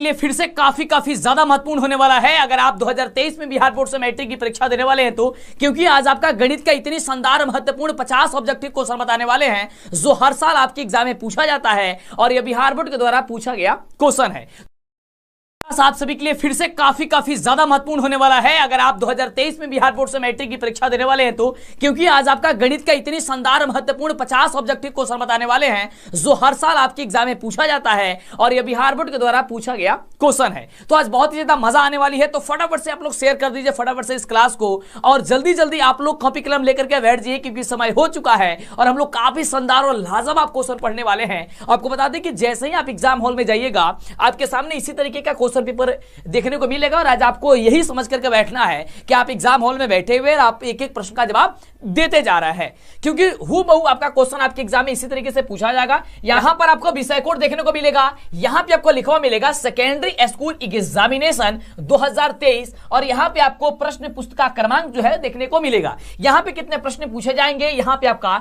लिए फिर से काफी ज्यादा महत्वपूर्ण होने वाला है अगर आप 2023 में बिहार बोर्ड से मैट्रिक की परीक्षा देने वाले हैं तो, क्योंकि आज आपका गणित का इतनी शानदार महत्वपूर्ण 50 ऑब्जेक्टिव क्वेश्चन बताने वाले हैं जो हर साल आपके एग्जाम में पूछा जाता है और यह बिहार बोर्ड के द्वारा पूछा गया क्वेश्चन है। आप सभी के लिए फिर से काफी ज्यादा महत्वपूर्ण होने वाला है अगर आप 2023 में बिहार बोर्ड से मैट्रिक की परीक्षा देने वाले हैं तो, क्योंकि आज आपका गणित का इतनी शानदार महत्वपूर्ण 50 ऑब्जेक्टिव क्वेश्चन बताने वाले हैं जो हर साल आपके एग्जाम में पूछा जाता है और यह बिहार बोर्ड के द्वारा पूछा गया क्वेश्चन है। तो आज बहुत ही ज्यादा मजा आने वाली है, तो फटाफट से आप लोग शेयर कर दीजिए फटाफट से इस क्लास को और जल्दी आप लोग कॉपी कलम लेकर के बैठ जाइए क्योंकि समय हो चुका है और हम लोग काफी शानदार और लाजवाब क्वेश्चन पढ़ने वाले हैं। आपको बता दें कि जैसे ही आप एग्जाम हॉल में जाइएगा आपके सामने इसी तरीके का क्वेश्चन पेपर देखने को मिलेगा और आज आपको यही समझ करके बैठना है कि आप एग्जाम हॉल में बैठे हुए आप एक एक प्रश्न का जवाब देते जा रहा है, क्योंकि हूबहू आपका क्वेश्चन आपके एग्जाम में इसी तरीके से पूछा जाएगा। यहां पर आपको विषय कोड देखने को मिलेगा, यहां पे आपको लिखा हुआ मिलेगा सेकेंडरी स्कूल एग्जामिनेशन 2023 और यहां पे आपको प्रश्न पुस्तिका क्रमांक जो है देखने को मिलेगा। यहां पे कितने प्रश्न पूछे जाएंगे, यहां पे आपका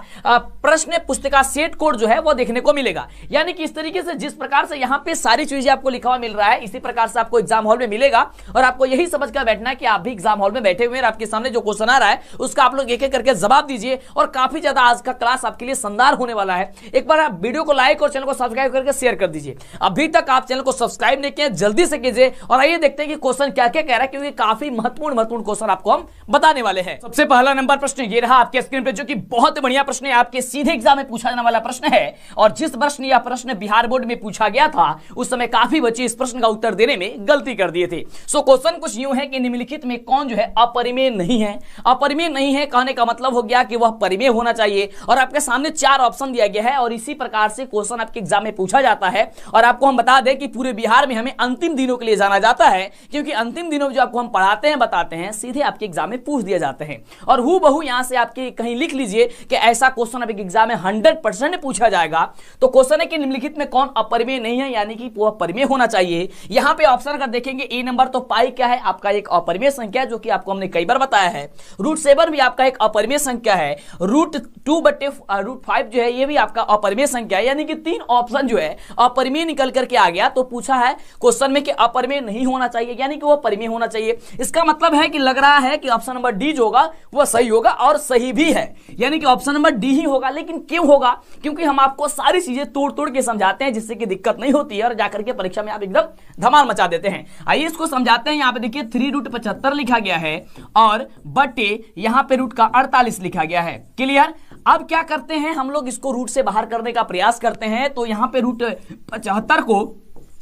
प्रश्न पुस्तिका सेट कोड जो है वो देखने को मिलेगा। यानी कि इस तरीके से जिस प्रकार से यहां पे सारी चीजें आपको लिखा हुआ मिल रहा है इसी प्रकार से आपको एग्जाम हॉल में मिलेगा और आपको यही समझ कर बैठना है कि आप भी एग्जाम हॉल में बैठे हुए हैं, आपके सामने जो क्वेश्चन आ रहा है उसका आप लोग एक एक करके जवाब दीजिए और काफी ज्यादा आज का क्लास आपके लिए शानदार होने वाला है। एक बार आप वीडियो को लाइक और चैनल को सब्सक्राइब करके शेयर कर दीजिए। अभी तक आप चैनल को सब्सक्राइब नहीं किए जल्दी से कीजिए और आइए देखते हैं कि क्वेश्चन क्या क्या कह रहा है, क्योंकि काफी महत्वपूर्ण क्वेश्चन आपको हम बताने वाले हैं। सबसे पहला नंबर प्रश्न ये रहा आपके स्क्रीन पे, जो कि बहुत बढ़िया प्रश्न है, आपके सीधे एग्जाम में पूछा जाने वाला प्रश्न है और जिस प्रश्न या प्रश्न बिहार बोर्ड में पूछा गया था उस समय काफी बच्चे इस प्रश्न का उत्तर देने में गलती कर दिए थे। सो क्वेश्चन कुछ यूं है कि निम्नलिखित में कौन जो है अपरिमेय नहीं है। अपरिमेय नहीं है कहने का मतलब हो गया कि वह परिमेय होना चाहिए और आपके सामने 4 ऑप्शन दिया गया है और इसी प्रकार से क्वेश्चन आपके एग्जाम में पूछा जाता है। और आपको हम बता दें कि पूरे बिहार में हमें अंतिम दिनों के लिए जाना जाता है, क्योंकि अंतिम दिनों में जो आपको हम पढ़ाते हैं बताते हैं सीधे आपके एग्जाम में पूछ दिया जाते हैं। और हूबहू यहां से आपके कहीं लिख लीजिए कि ऐसा क्वेश्चन आपके एग्जाम में 100% पूछा जाएगा। तो क्वेश्चन है कि निम्नलिखित में कौन अपरिमेय नहीं है, यानी कि वह परिमेय होना चाहिए। यहां पे ऑप्शन अगर देखेंगे ए नंबर, तो पाई क्या है आपका एक अपरिमेय संख्या जो कि आपको हमने कई बार बताया है। √7 भी आपका एक अपरिमेय संख्या है। √2/√5 जो है ये भी आपका अपरिमेय संख्या है। यानी कि 3 ऑप्शन जो है अपरिमेय निकल करके आ गया। तो पूछा है क्वेश्चन में कि अपरिमेय नहीं होना चाहिए, यानी कि वो परिमेय होना चाहिए। इसका मतलब है कि लग रहा है कि ऑप्शन नंबर डी जो होगा वो सही होगा और सही भी है, यानी कि ऑप्शन नंबर डी ही होगा। लेकिन क्यों होगा? क्योंकि हम आपको सारी चीजें तोड़ के समझाते हैं जिससे कि दिक्कत नहीं होती है और जाकर के परीक्षा में आप एकदम धमाल मचा देते हैं। आइए इसको समझाते हैं। यहाँ पे देखिए 3√75 लिखा गया है और बटे यहाँ पे रूट का 48 लिखा गया है। क्लियर? अब क्या करते हैं हम लोग, इसको रूट से बाहर करने का प्रयास करते हैं। तो यहाँ पे √75 को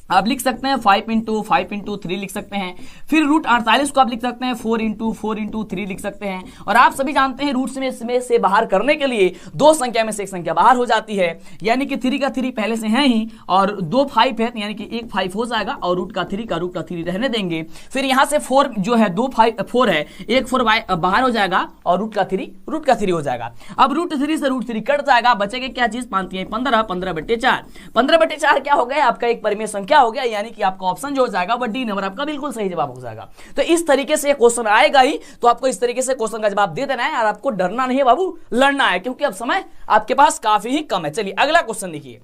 आप लिख सकते हैं 5 × 5 × 3 लिख सकते हैं। फिर √48 को आप लिख सकते हैं 4 × 4 × 3 लिख सकते हैं। और आप सभी जानते हैं रूट में से बाहर करने के लिए 2 संख्या में से एक संख्या बाहर हो जाती है, यानी कि 3 का 3 पहले से है ही और 2 5 है, यानी कि 1 5 हो जाएगा और रूट का 3 रहने देंगे। फिर यहाँ से 4 जो है 2 5 4 है, 1 4 बाहर हो जाएगा और रूट का 3 हो जाएगा। अब √3 से √3 कट जाएगा, बचेगा क्या चीज 5 × 15 15/4 15/4 क्या हो गया आपका एक परिमेय संख्या हो गया, यानी कि आपका ऑप्शन जो हो जाएगा वो डी नंबर आपका बिल्कुल सही जवाब हो जाएगा। तो इस तरीके से क्वेश्चन आएगा ही, तो आपको इस तरीके से क्वेश्चन का जवाब दे देना है और आपको डरना नहीं है बाबू, लड़ना है, क्योंकि अब समय आपके पास काफी ही कम है। चलिए अगला क्वेश्चन देखिए।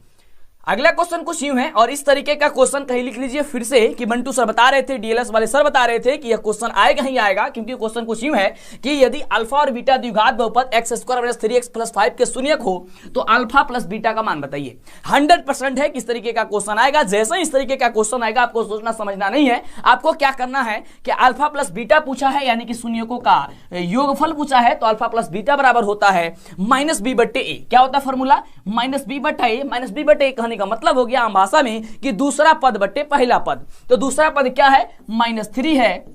अगला क्वेश्चन कुछ यूं है और इस तरीके का क्वेश्चन कहीं लिख लीजिए फिर से कि मंटू सर बता रहे थे, डीएलएस वाले सर बता रहे थे कि यह क्वेश्चन आएगा ही आएगा, क्योंकि क्वेश्चन कुछ यूं है कि यदि अल्फा और बीटा द्विघात बहुपद x² - 3x + 5 के शून्यक हो तो अल्फा प्लस बीटा का मान बताइए। 100% है किस तरीके का क्वेश्चन आएगा। जैसे ही इस तरीके का क्वेश्चन आएगा आपको सोचना समझना नहीं है, आपको क्या करना है कि अल्फा प्लस बीटा पूछा है, यानी कि शून्यकों का योगफल पूछा है, तो अल्फा प्लस बीटा बराबर होता है -b/a। क्या होता है फॉर्मूला? -b/a। -b/a कहने का मतलब हो गया भाषा में कि दूसरा पद बटे पहला पद। तो दूसरा पद क्या है? -3 है,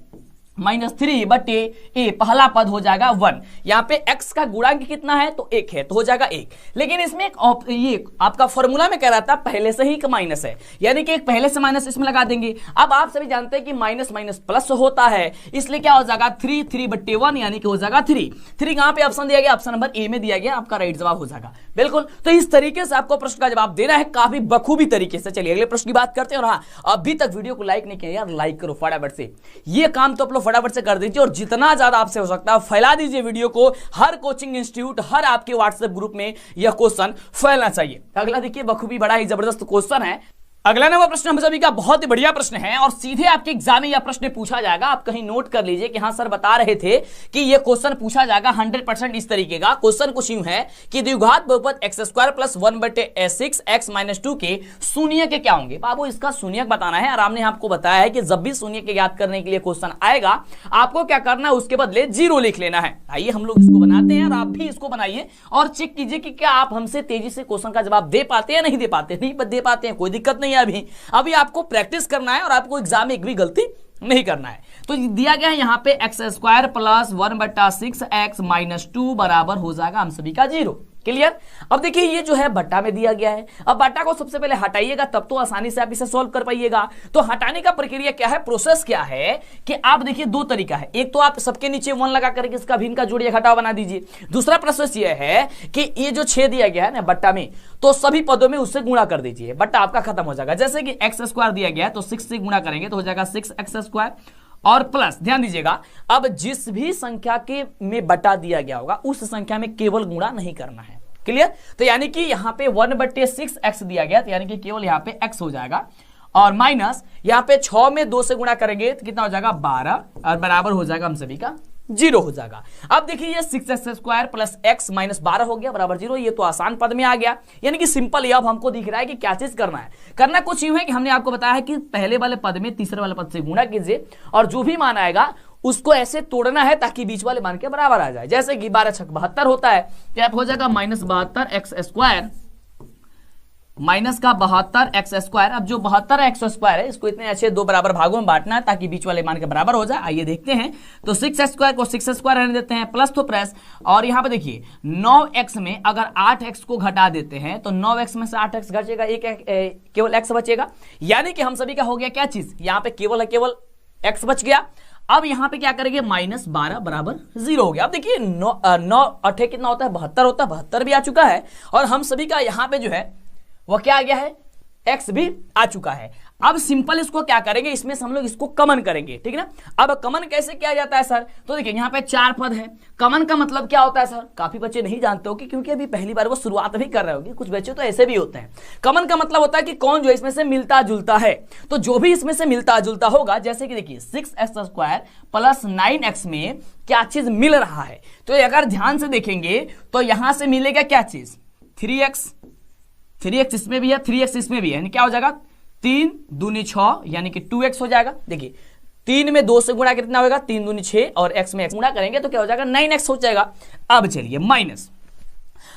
-3/a, पहला पद हो जाएगा 1। यहाँ पे x का गुणांक कितना है? तो 1 है, तो हो जाएगा 1। लेकिन इसमें ये आपका फॉर्मूला में कह रहा था पहले से ही एक माइनस है, यानी कि एक पहले से माइनस इसमें लगा देंगे। अब आप सभी जानते हैं कि माइनस माइनस प्लस होता है, इसलिए क्या हो जाएगा 3/1, यानी कि हो जाएगा 3 कहां पे ऑप्शन दिया गया? ऑप्शन नंबर ए में दिया गया, आपका राइट जवाब हो जाएगा बिल्कुल। तो इस तरीके से आपको प्रश्न का जवाब देना है काफी बखूबी तरीके से। चलिए अगले प्रश्न की बात करते हैं। और हाँ, अभी तक वीडियो को लाइक नहीं किया यार, लाइक करो फटाफट से, ये काम तो आप लोग फटाफट से कर दीजिए और जितना ज्यादा आपसे हो सकता है फैला दीजिए वीडियो को। हर कोचिंग इंस्टीट्यूट, हर आपके व्हाट्सएप ग्रुप में यह क्वेश्चन फैलना चाहिए। अगला देखिए बखूबी बड़ा ही जबरदस्त क्वेश्चन है। अगला नंबर प्रश्न हम सभी का बहुत ही बढ़िया प्रश्न है और सीधे आपके एग्जाम में यह प्रश्न पूछा जाएगा। आप कहीं नोट कर लीजिए कि हाँ सर बता रहे थे कि यह क्वेश्चन पूछा जाएगा 100% इस तरीके का। क्वेश्चन कुछ यूं है कि द्विघात बहुपद x square plus 1/6 x minus 2 के शून्य के क्या होंगे। बाबू इसका शून्य बताना है। आराम ने आपको बताया है कि जब भी शून्य के याद करने के लिए क्वेश्चन आएगा आपको क्या करना है, उसके बदले 0 लिख लेना है। आइए हम लोग इसको बनाते हैं और आप भी इसको बनाइए और चेक कीजिए कि क्या आप हमसे तेजी से क्वेश्चन का जवाब दे पाते हैं या नहीं दे पाते। नहीं दे पाते हैं कोई दिक्कत नहीं है, अभी आपको प्रैक्टिस करना है और आपको एग्जाम में एक भी गलती नहीं करना है। तो दिया गया है यहां पे x square plus 1/6 x minus 2 बराबर हो जाएगा हम सभी का 0। क्लियर। अब देखिए ये जो है बट्टा में दिया गया है। अब बट्टा को सबसे पहले हटाइएगा तब तो आसानी से आप इसे सॉल्व कर पाइएगा। तो हटाने का प्रक्रिया क्या है, प्रोसेस क्या है कि आप देखिए दो तरीका है। एक तो आप सबके नीचे 1 लगा करके इसका भिन्न का जोड़िया घटाव बना दीजिए। दूसरा प्रोसेस ये है कि ये जो 6 दिया गया है ना बट्टा में, तो सभी पदों में उससे गुणा कर दीजिए, बट्टा आपका खत्म हो जाएगा। जैसे कि एक्स स्क्वायर दिया गया है तो 6 से गुणा करेंगे तो हो जाएगा 6x स्क्वायर और प्लस, ध्यान दीजिएगा अब जिस भी संख्या के में बटा दिया गया होगा उस संख्या में केवल गुणा नहीं करना है। क्लियर। तो यानी कि यहां पे 1/6 एक्स दिया गया तो यानी कि केवल यहां पे x हो जाएगा और माइनस यहां पे 6 में 2 से गुणा करेंगे तो कितना हो जाएगा 12 और बराबर हो जाएगा हम सभी का 0 हो जाएगा। अब देखिए ये 6x square plus x minus 12 हो गया बराबर 0। ये तो आसान पद में आ गया, यानी कि सिंपल। ये अब हमको दिख रहा है कि क्या चीज करना है। करना कुछ यूं है कि हमने आपको बताया है कि पहले वाले पद में तीसरे वाले पद से गुणा कीजिए और जो भी मान आएगा उसको ऐसे तोड़ना है ताकि बीच वाले मान के बराबर आ जाए। जैसे कि 12 छक 72 होता है तो हो जाएगा माइनस 72 एक्स स्क्वायर माइनस का 72 एक्स स्क्वायर। अब जो 72 एक्स स्क्वायर है इसको इतने अच्छे 2 बराबर भागों में बांटना है ताकि बीच वाले मान के बराबर हो जाए। आइए देखते हैं। तो 6 स्क्वायर को 6 स्क्वायर रहने देते हैं, प्लस तो प्लस, और यहाँ पे देखिए 9x में अगर 8x को घटा देते हैं तो 9x में से 8x घटेगा, केवल x बचेगा। यानी कि हम सभी का हो गया क्या चीज, यहाँ पे केवल x बच गया। अब यहां पे क्या करेंगे माइनस 12 बराबर 0 हो गया। अब देखिए 9 8 कितना होता है 72 होता है, 72 भी आ चुका है और हम सभी का यहां पे जो है वो क्या आ गया है x भी आ चुका है। अब सिंपल इसको क्या करेंगे, इसमें से हम लोग इसको कमन करेंगे, ठीक है ना। अब कमन कैसे किया जाता है सर, तो देखिए यहाँ पे 4 पद है। कमन का मतलब क्या होता है सर, काफी बच्चे नहीं जानते होंगे क्योंकि अभी पहली बार वो शुरुआत भी कर रहे होंगे, कुछ बच्चे तो ऐसे भी होते हैं। कमन का मतलब होता है कि कौन जो इसमें से मिलता जुलता है, तो जो भी इसमें से मिलता जुलता होगा, जैसे कि देखिए 6x स्क्वायर प्लस 9x में क्या चीज मिल रहा है, तो अगर ध्यान से देखेंगे तो यहां से मिलेगा क्या चीज 3x इसमें भी है, 3x इसमें भी है, यानी क्या हो जाएगा 3 दूनी 6 यानी कि 2x हो जाएगा। देखिए 3 में 2 से गुणा कितना होगा 3 दूनी 6 और x में x गुणा करेंगे तो क्या हो जाएगा 9x हो जाएगा। अब चलिए माइनस,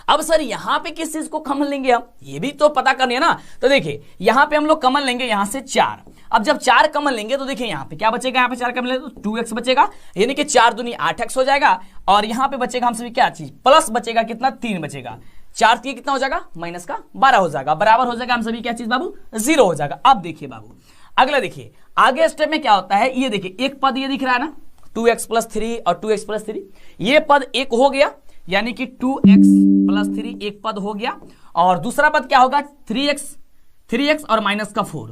अब सर यहां पे किस चीज को कॉमन लेंगे हम, ये भी तो पता करनी है ना। तो देखिए यहां पे हम लोग कॉमन लेंगे यहां से 4। अब जब 4 कॉमन लेंगे तो देखिए यहां पे क्या बचेगा, यहां पे 4 कॉमन लेंगे तो 2x बचेगा, यानी कि 4 दूनी 8x हो जाएगा और यहां पे बचेगा हम सभी क्या चीज प्लस बचेगा कितना 3 बचेगा, 4 3 कितना हो जाएगा माइनस का 12 हो जाएगा, बराबर हो जाएगा हम सभी क्या चीज बाबू 0 हो जाएगा। अब देखिए बाबू अगला देखिए आगे स्टेप में क्या होता है, ये देखिए एक पद ये दिख रहा है ना 2x प्लस 3 और 2x प्लस 3, ये पद एक हो गया यानी कि 2x प्लस 3 एक पद हो गया और दूसरा पद क्या होगा 3x और माइनस का 4,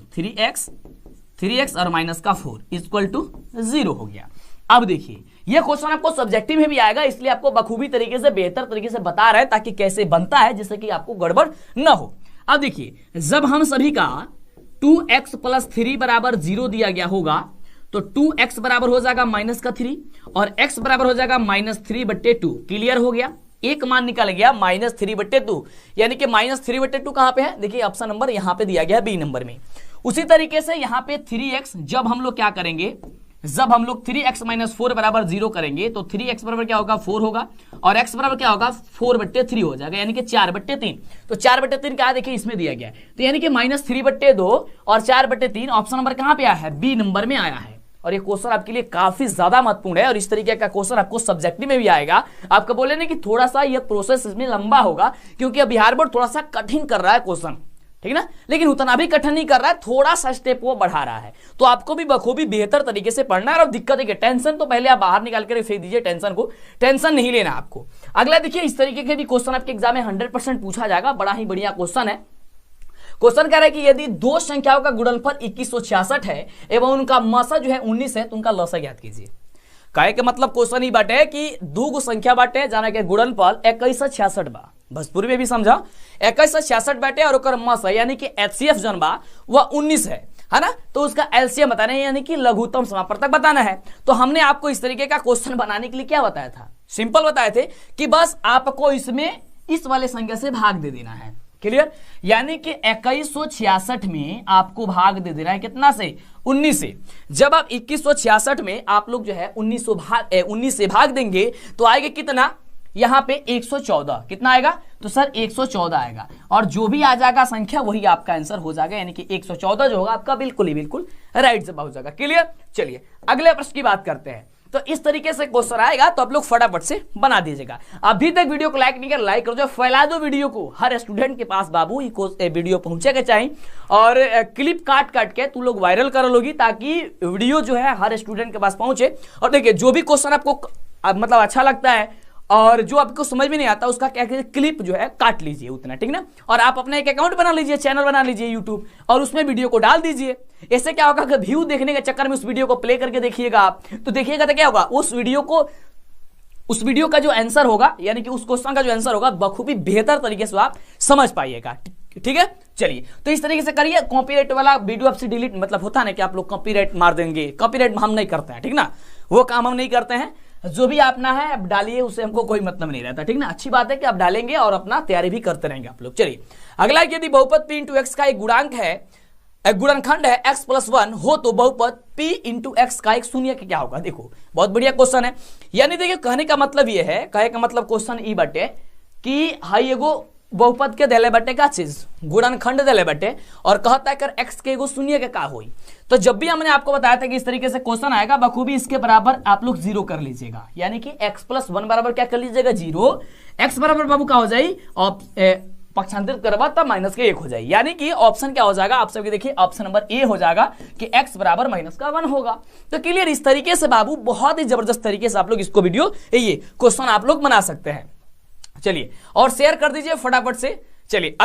3x और माइनस का 4 इक्वल टू 0 हो गया। अब देखिए यह क्वेश्चन आपको सब्जेक्टिव में भी आएगा, इसलिए आपको बखूबी तरीके से बेहतर तरीके से बता रहे हैं ताकि कैसे बनता है जिससे कि आपको गड़बड़ न हो। अब देखिए जब हम सभी का 2x प्लस 3 बराबर 0 दिया गया होगा तो 2x बराबर हो जाएगा माइनस का 3 और x बराबर हो जाएगा -3/2। क्लियर हो गया, एक मान निकल गया -3/2, यानी कि -3/2 कहां पे है, देखिए ऑप्शन नंबर यहां पे दिया गया है बी नंबर में। उसी तरीके से यहां पे 3x जब हम लोग क्या करेंगे, जब हम लोग 3x - 4 बराबर 0 करेंगे तो 3x बराबर क्या होगा 4 होगा और x बराबर क्या होगा 4/3 हो जाएगा, यानी कि 4/3। तो 4/3 क्या देखिए इसमें दिया गया है, तो यानी कि -3/2 और 4/3 ऑप्शन नंबर कहां पे आया है, बी नंबर में आया है। और ये क्वेश्चन आपके लिए काफी ज्यादा महत्वपूर्ण है और इस तरीके का क्वेश्चन आपको सब्जेक्टिव में भी आएगा। आपको बोले ना कि थोड़ा सा ये प्रोसेस इसमें लंबा होगा क्योंकि बिहार बोर्ड थोड़ा सा कठिन कर रहा है क्वेश्चन, ठीक ना, लेकिन उतना भी कठिन नहीं कर रहा है, थोड़ा सा स्टेप वो बढ़ा रहा है। तो आपको भी बखूबी बेहतर तरीके से पढ़ना है और दिक्कत है कि टेंशन तो पहले आप बाहर निकाल कर फेंक दीजिए, टेंशन को टेंशन नहीं लेना आपको। अगला देखिए इस तरीके के भी क्वेश्चन आपके एग्जाम में 100% पूछा जाएगा, बड़ा ही बढ़िया क्वेश्चन है। क्वेश्चन कह रहा है कि यदि दो संख्याओं का गुणनफल 2166 है एवं उनका मसा जो है 19 है तो उनका लसा ज्ञात कीजिए। कहे के मतलब क्वेश्चन ही बाटे कि दो संख्या बाटे जाना के गुणनफल 2166 बा, भोजपुरी में भी समझा। 2166 बैठे और ओकर मस है यानी कि HCF जन बा वह 19 है ना, तो उसका एलसीएम बताना है यानी कि लघुत्तम समापवर्तक बताना है। तो हमने आपको इस तरीके का क्वेश्चन बनाने के लिए क्या बताया था, सिंपल बताए थे कि बस आपको इसमें इस वाले संख्या से भाग दे देना है। क्लियर, यानी कि 2166 में आपको भाग दे देना है कितना से, 19 से। जब आप 2166 में आप लोग जो है 19 से भाग देंगे तो आएगा कितना, यहां पे 114, कितना आएगा, तो सर 114 आएगा और जो भी आ जाएगा संख्या वही आपका आंसर हो जाएगा, यानी कि 114 जो होगा आपका बिल्कुल ही बिल्कुल राइट जवाब हो जाएगा। क्लियर, चलिए अगले प्रश्न की बात करते हैं। तो इस तरीके से क्वेश्चन आएगा तो आप लोग फटाफट से बना दीजिएगा। अभी तक वीडियो को लाइक नहीं कर, लाइक कर दो, फैला दो वीडियो को, हर स्टूडेंट के पास बाबू ये वीडियो पहुंचेगा चाहिए और क्लिप काट काट के तू लोग वायरल कर लोगी ताकि वीडियो जो है हर स्टूडेंट के पास पहुंचे। और देखिए जो भी क्वेश्चन आपको मतलब अच्छा लगता है और जो आपको समझ में नहीं आता उसका क्या कहते क्लिप जो है काट लीजिए उतना, ठीक ना, और आप अपना एक अकाउंट बना लीजिए, चैनल बना लीजिए यूट्यूब और उसमें वीडियो को डाल दीजिए। इससे क्या होगा कि व्यू देखने के चक्कर में उस वीडियो को प्ले करके देखिएगा आप, तो देखिएगा तो क्या होगा, उस वीडियो का जो आंसर होगा यानी कि उस क्वेश्चन का जो आंसर होगा बखूबी बेहतर तरीके से आप समझ पाइएगा। ठीक है, चलिए तो इस तरीके से करिए। कॉपीराइट वाला वीडियो आपसे डिलीट मतलब होता है ना कि आप लोग कॉपीराइट मार देंगे, कॉपीराइट हम नहीं करते हैं, ठीक ना, वो काम हम नहीं करते हैं। जो भी अपना है आप डालिए, उससे हमको कोई मतलब नहीं रहता, ठीक ना। अच्छी बात है कि आप डालेंगे और अपना तैयारी भी करते रहेंगे आप लोग। चलिए अगला, यदि बहुपद p इंटू एक्स का एक गुणांक है, एक गुणनखंड है x + 1 हो तो बहुपद p इंटू एक्स का एक शून्य क्या होगा। देखो बहुत बढ़िया क्वेश्चन है, यानी देखिए कहने का मतलब ये है, कहे का मतलब क्वेश्चन ई बटे कि हाई एगो बहुपद के देले बटे का चीज गुणनखंड देले बटे और कहता है कर x के एगो शून्य के का होई। तो जब भी हमने आपको बताया था कि इस तरीके से क्वेश्चन आएगा बखूबी इसके बराबर आप लोग 0 कर लीजिएगा, यानी कि x + 1 बराबर क्या कर लीजिएगा 0, x बराबर बाबू का हो जाए और पक्षांतरित करवा तब -1 हो जाए, यानी कि ऑप्शन क्या हो जाएगा आप सबके देखिए ऑप्शन नंबर ए हो जाएगा कि x बराबर -1 होगा। तो क्लियर, इस तरीके से बाबू बहुत ही जबरदस्त तरीके से आप लोग इसको वीडियो ये क्वेश्चन आप लोग बना सकते हैं। चलिए और शेयर कर दीजिए फटाफट से। चलिए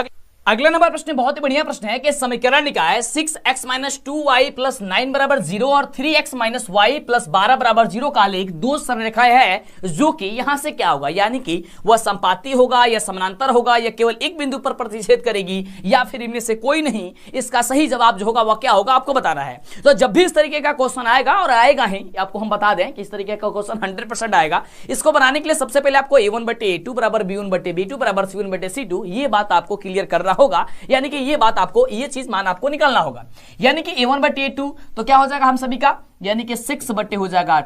अगला नंबर प्रश्न बहुत ही बढ़िया प्रश्न है कि समीकरण निकाय 6x - 2y + 9 बराबर 0 और 3x - y + 12 बराबर 0 का आलेख दो सरलरेखाएं है, जो कि यहां से क्या होगा, यानी कि वह संपाती होगा या समानांतर होगा या केवल एक बिंदु पर प्रतिच्छेद करेगी या फिर इनमें से कोई नहीं। इसका सही जवाब जो होगा वह क्या होगा आपको बताना है। तो जब भी इस तरीके का क्वेश्चन आएगा, और आएगा ही, आपको हम बता दें कि इस तरीके का क्वेश्चन 100% आएगा। इसको बनाने के लिए सबसे पहले आपको a1/a2 बराबर b1/b2 बराबर c1/c2 ये बात आपको क्लियर करना होगा, यानी कि ये बात आपको ये चीज मान आपको निकालना होगा। यानी कि a1/a2 तो क्या हो जाएगा हम सभी का, यानी कि 6/6 हो जाएगा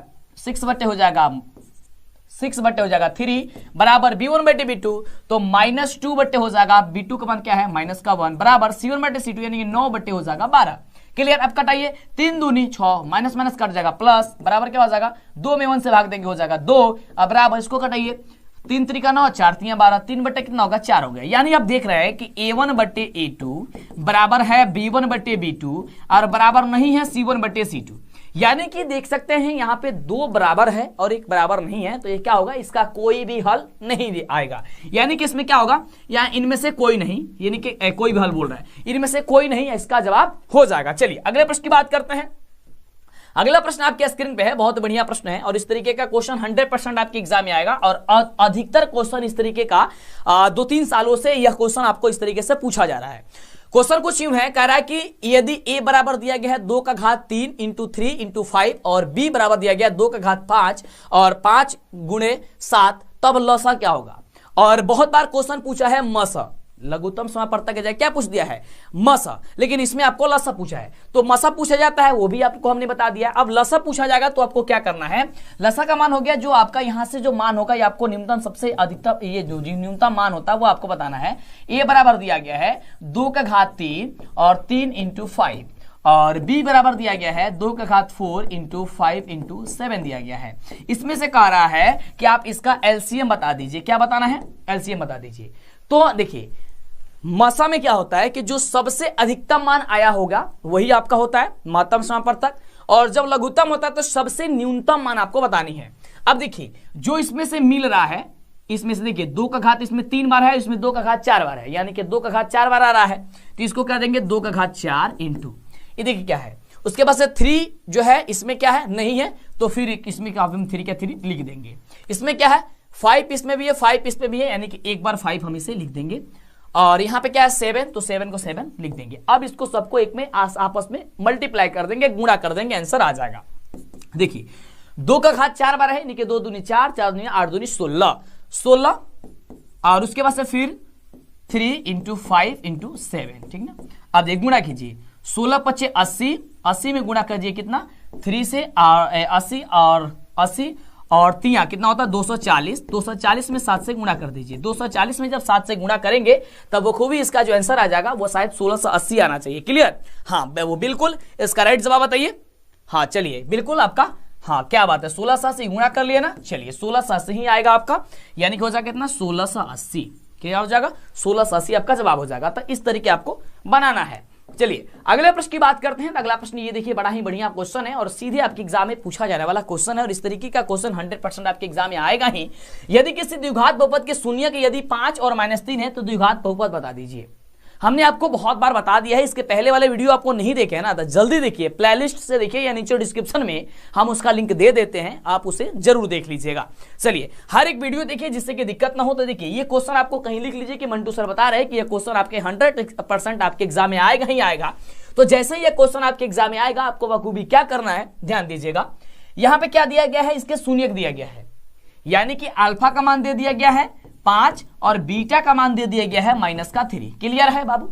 3 बराबर b1/b2 तो -2 हो जाएगा, b2 का मान क्या है -1 बराबर c1/c2 यानी कि 9 हो जाएगा 12। क्लियर, अब कटाइए 3 दूनी 6 माइनस माइनस कट जाएगा प्लस बराबर क्या हो जाएगा 2 में 1 से भाग देंगे हो जाएगा 2। अब बराबर इसको कटाइए 3 3 9 4 3 12 3 बटे कितना होगा 4 हो गया। यानी आप देख रहे हैं कि a1/a2 बराबर है b1/b2 और बराबर नहीं है c1/c2। यानी कि देख सकते हैं यहाँ पे 2 बराबर है और 1 बराबर नहीं है, तो ये क्या होगा, इसका कोई भी हल नहीं आएगा। यानी कि इसमें क्या होगा, यहाँ इनमें से कोई नहीं, यानी कि कोई भी हल बोल रहा है, इनमें से कोई नहीं, इसका जवाब हो जाएगा। चलिए अगले प्रश्न की बात करते हैं। अगला प्रश्न आपके स्क्रीन पे है, बहुत बढ़िया प्रश्न है और इस तरीके का क्वेश्चन 100% आपके एग्जाम में आएगा और अधिकतर क्वेश्चन इस तरीके का 2-3 सालों से यह क्वेश्चन आपको इस तरीके से पूछा जा रहा है। क्वेश्चन कुछ यूं है, कह रहा है कि यदि a बराबर दिया गया है 2�3 × 3 × 5 और b बराबर दिया गया 2�5 और 5 × 7 तब लसा क्या होगा। और बहुत बार क्वेश्चन पूछा है मसा, लघुत्तम समापवर्तक के जाए क्या पूछ दिया है मसा, लेकिन इसमें आपको लसा पूछा है। तो मसा पूछा जाता है वो भी आपको हमने बता दिया। अब लसा पूछा जाएगा तो आपको क्या करना है, लसा का मान हो गया जो आपका यहां से जो मान होगा ये आपको न्यूनतम सबसे अधिकतम ये जो न्यूनतम मान होता है वो आपको बताना है। a बराबर दिया गया है 2�3 और 3 × 5 और b बराबर दिया गया है 2�4 × 5 × 7 दिया गया है। इसमें से कह रहा है कि आप इसका एलसीएम बता दीजिए। क्या बताना है, एलसीएम बता दीजिए। तो देखिए मसा में क्या होता है कि जो सबसे अधिकतम मान आया होगा वही आपका होता है महत्तम समापवर्तक, और जब लघुत्तम होता है तो सबसे न्यूनतम मान आपको बतानी है। अब देखिए जो इसमें से मिल रहा है, इसमें से देखिए 2 का घात इसमें 3 बार है, इसमें 2 का घात 4 बार है, यानी कि 2 का घात 4 बार आ रहा है, तो इसको क्या देंगे 2 का घात 4 इंटू ये देखिए क्या है। उसके बाद से 3 जो है इसमें क्या है नहीं है, तो फिर इसमें क्या हम 3 का 3 लिख देंगे। इसमें क्या है 5 इसमें भी है, 5 इसमें भी है, यानी कि एक बार 5 हम इसे लिख देंगे। और यहाँ पे क्या है 7, तो 7 को 7 लिख देंगे। अब इसको सबको एक में आपस में मल्टीप्लाई कर देंगे, गुणा कर देंगे, आंसर आ जाएगा। देखिए 2 का घात 4 बार है, यानी कि 2 दूनी 4, 4 दूनी 8 दूनी 16 और उसके बाद से फिर 3 × 5 × 7, ठीक ना। अब एक गुणा कीजिए, 16 × 5 80, 80 में गुणा कीजिए कितना 3 से 80 और 80 और 3 कितना होता है 240, 240 में 7 से गुणा कर दीजिए। 240 में जब 7 से गुणा करेंगे तब वो खूबी इसका जो आंसर आ जाएगा वो शायद 1680 आना चाहिए। क्लियर? हाँ वो बिल्कुल इसका राइट जवाब बताइए। हाँ चलिए बिल्कुल आपका, हाँ क्या बात है, 1600 से गुणा कर लिया ना, चलिए 1680 ही आएगा आपका, यानी कि हो जाएगा कितना 1680। क्या हो जाएगा 1680 आपका जवाब हो जाएगा। तो इस तरीके आपको बनाना है। चलिए अगले प्रश्न की बात करते हैं। अगला प्रश्न ये देखिए, बड़ा ही बढ़िया क्वेश्चन है और सीधे आपके एग्जाम में पूछा जाने वाला क्वेश्चन है और इस तरीके का क्वेश्चन 100% आपके एग्जाम में आएगा ही। यदि किसी द्विघात बहुपद के शून्य के यदि 5 और -3 है तो द्विघात बहुपद बता दीजिए। हमने आपको बहुत बार बता दिया है, इसके पहले वाले वीडियो आपको नहीं देखे है ना, तो जल्दी देखिए, प्लेलिस्ट से देखिए या नीचे डिस्क्रिप्शन में हम उसका लिंक दे देते हैं, आप उसे जरूर देख लीजिएगा। चलिए हर एक वीडियो देखिए जिससे कि दिक्कत ना हो। तो देखिए ये क्वेश्चन आपको कहीं लिख लीजिए कि मंटू सर बता रहे हैं कि ये क्वेश्चन आपके 100% आपके एग्जाम में आएगा ही आएगा। तो जैसे ही ये क्वेश्चन आपके एग्जाम में आएगा आपको बखूबी क्या करना है, ध्यान दीजिएगा। यहां पे क्या दिया गया है, इसके शून्य दिया गया है, यानी कि अल्फा का मान दे दिया गया है 5 और बीटा का मान दे दिया गया है -3। क्लियर है बाबू?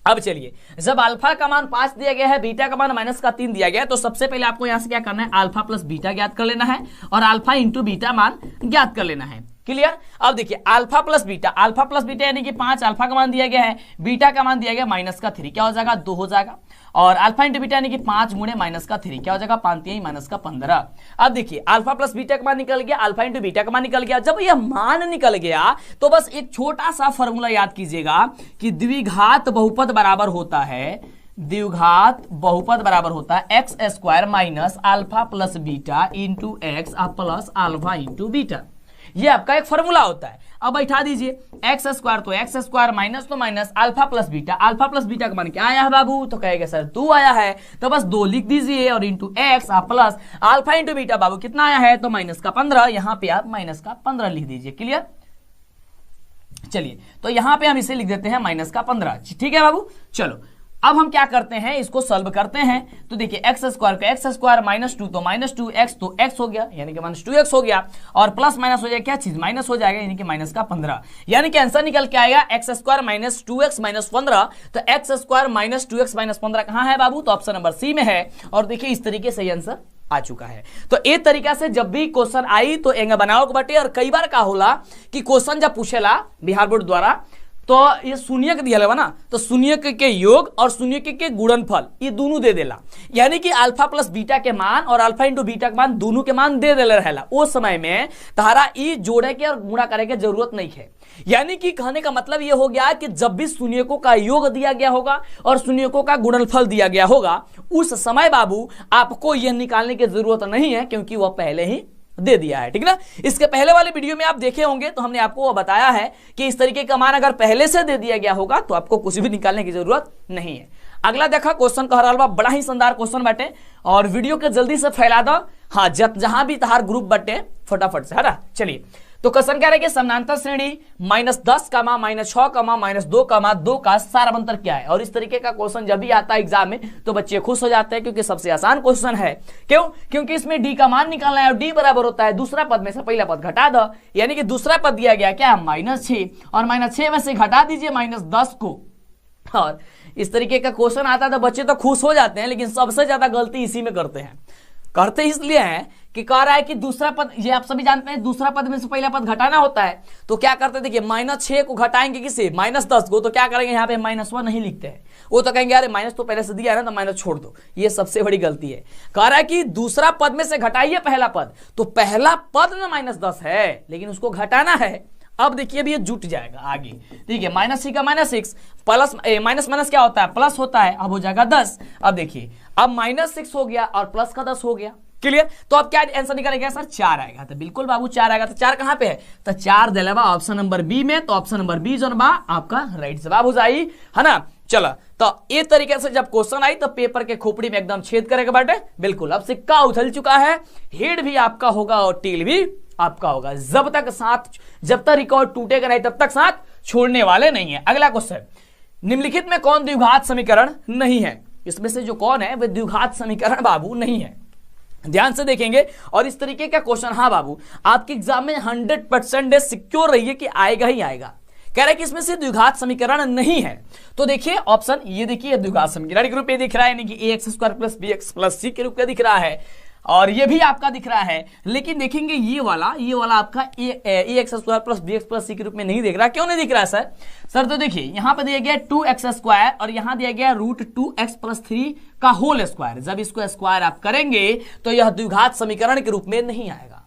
अब चलिए, जब अल्फा का मान 5 दिया गया है, बीटा का मान -3 दिया गया है, तो सबसे पहले आपको यहां से क्या करना है, अल्फा प्लस बीटा ज्ञात कर लेना है और अल्फा इंटू बीटा मान ज्ञात कर लेना है। क्लियर? अब देखिए अल्फा प्लस बीटा यानी कि 5 अल्फा का मान दिया गया है, बीटा का मान दिया गया -3, क्या हो जाएगा 2 हो जाएगा। और अल्फा इंटू बीटा यानी कि 5 गुणे -3, क्या हो जाएगा 5 3 -15। अब देखिए अल्फा प्लस बीटा का मान निकल गया, अल्फा इंटू बीटा का मान निकल गया। जब यह मान निकल गया तो बस एक छोटा सा फॉर्मूला याद कीजिएगा कि द्विघात बहुपद बराबर होता है, द्विघात बहुपद बराबर होता है x² minus alpha plus beta into x plus alpha into beta. ये आपका एक फॉर्मूला होता है। अब बैठा दीजिए x² तो x² माइनस तो माइनस अल्फा प्लस बीटा का मान क्या आया है बाबू, तो कहेगा सर 2 आया है, तो बस 2 लिख दीजिए और into x plus alpha into beta बाबू कितना आया है, तो -15, यहां पे आप -15 लिख दीजिए। क्लियर? चलिए तो यहां पे हम इसे लिख देते हैं -15। ठीक है बाबू? चलो अब हम क्या करते हैं, इसको सॉल्व करते हैं। तो देखिए x² का x² -2 तो -2x तो x हो गया, यानी कि -2x हो गया, और प्लस माइनस हो जाएगा, क्या चीज माइनस हो जाएगा, यानी कि -15, यानी कि आंसर निकल के आएगा x² -2x -15। तो x² -2x -15 कहां है बाबू, तो ऑप्शन नंबर सी में है। और देखिए इस तरीके से आंसर आ चुका है। तो एक तरीका से जब भी क्वेश्चन आई तो एंग बनाओ के बटे। और कई बार का होला कि क्वेश्चन जब पूछेला बिहार बोर्ड द्वारा तो ये शून्य के दिया ना, तो शून्य के योग और शून्य के गुणनफल ये दोनों दे देला, यानी कि अल्फा प्लस बीटा के मान और अल्फा इंटू बीटा के मान दोनों के मान दे देला रहेला। उस समय में तारा ई जोड़े के और गुणा करे के जरूरत नहीं है। यानी कि कहने का मतलब ये हो गया कि जब भी शून्यकों का योग दिया गया होगा और शून्यकों का गुणनफल दिया गया होगा, उस समय बाबू आपको यह निकालने की जरूरत नहीं है, क्योंकि वह पहले ही दे दिया है। ठीक ना? इसके पहले वाले वीडियो में आप देखे होंगे तो हमने आपको बताया है कि इस तरीके का मान अगर पहले से दे दिया गया होगा तो आपको कुछ भी निकालने की जरूरत नहीं है। अगला देखा क्वेश्चन कह रहा बा, बड़ा ही शानदार क्वेश्चन बाटे और वीडियो के जल्दी से फैला दो। हाँ जहां भी तहार ग्रुप बटे फटाफट से, है ना। चलिए तो क्वेश्चन कह रहे कि समानांतर श्रेणी -10, -6, -2, का सारांतर क्या है। और इस तरीके का क्वेश्चन जब भी आता है एग्जाम में तो बच्चे खुश हो जाते हैं, क्योंकि सबसे आसान क्वेश्चन है। क्यों? क्योंकि इसमें डी का मान निकालना है और डी बराबर होता है दूसरा पद में से पहला पद घटा दो, यानी कि दूसरा पद दिया गया क्या -6 और -6 में से घटा दीजिए -10 को। और इस तरीके का क्वेश्चन आता है तो बच्चे तो खुश हो जाते हैं, लेकिन सबसे ज्यादा गलती इसी में करते इसलिए हैं कि कह रहा है कि दूसरा पद, ये आप सभी जानते हैं दूसरा पद में से पहला पद घटाना होता है। तो क्या करते हैं, देखिए -6 को घटाएंगे किसे, -10 को, तो क्या करेंगे यहाँ पे -1 नहीं लिखते हैं। वो तो कहेंगे अरे माइनस तो पहले से दिया है ना, तो माइनस छोड़ दो। ये सबसे बड़ी गलती है। कह रहा है कि दूसरा पद में से घटाइए पहला पद, तो पहला पद ना -10 है, लेकिन उसको घटाना है। अब देखिए अभी ये जुट जाएगा आगे। ठीक है, -6 का -6 प्लस माइनस क्या होता है, प्लस होता है, अब हो जाएगा 10। अब देखिए अब -6 हो गया और प्लस का 10 हो गया। क्लियर? तो अब क्या आंसर निकलेगा सर, 4 आएगा। तो बिल्कुल बाबू 4 आएगा। तो 4 कहां पे है, तो 4 दिलेवा ऑप्शन नंबर बी में। तो ऑप्शन नंबर बी जो बा आपका राइट जवाब हो जाए, है ना। चला तो ये तरीके से जब क्वेश्चन आई तो पेपर के खोपड़ी में एकदम छेद करेगा बाटे। बिल्कुल, अब सिक्का उछल चुका है, हेड भी आपका होगा और टेल भी आपका होगा। जब तक रिकॉर्ड टूटेगा नहीं तब तक साथ छोड़ने वाले नहीं है। अगला क्वेश्चन, निम्नलिखित में कौन द्विघात समीकरण नहीं है? इसमें से जो कौन है वह द्विघात समीकरण बाबू नहीं है। ध्यान से देखेंगे और इस तरीके का क्वेश्चन, हाँ बाबू आपके एग्जाम में 100% सिक्योर रहिए कि आएगा ही आएगा। कह रहा है कि इसमें से द्विघात समीकरण नहीं है, तो देखिए ऑप्शन ये देखिए, द्विघात समीकरण के रूप में दिख रहा है, यानी कि ax² + bx + c के रूप में दिख रहा है, और ये भी आपका दिख रहा है। लेकिन देखेंगे ये वाला आपका ax² + bx + c के रूप में नहीं दिख रहा। क्यों नहीं दिख रहा है सर? तो देखिए यहाँ पे दिया गया 2x² और यहाँ दिया गया √2x + 3 का होल स्क्वायर। जब इसको स्क्वायर आप करेंगे तो यह द्विघात समीकरण के रूप में नहीं आएगा।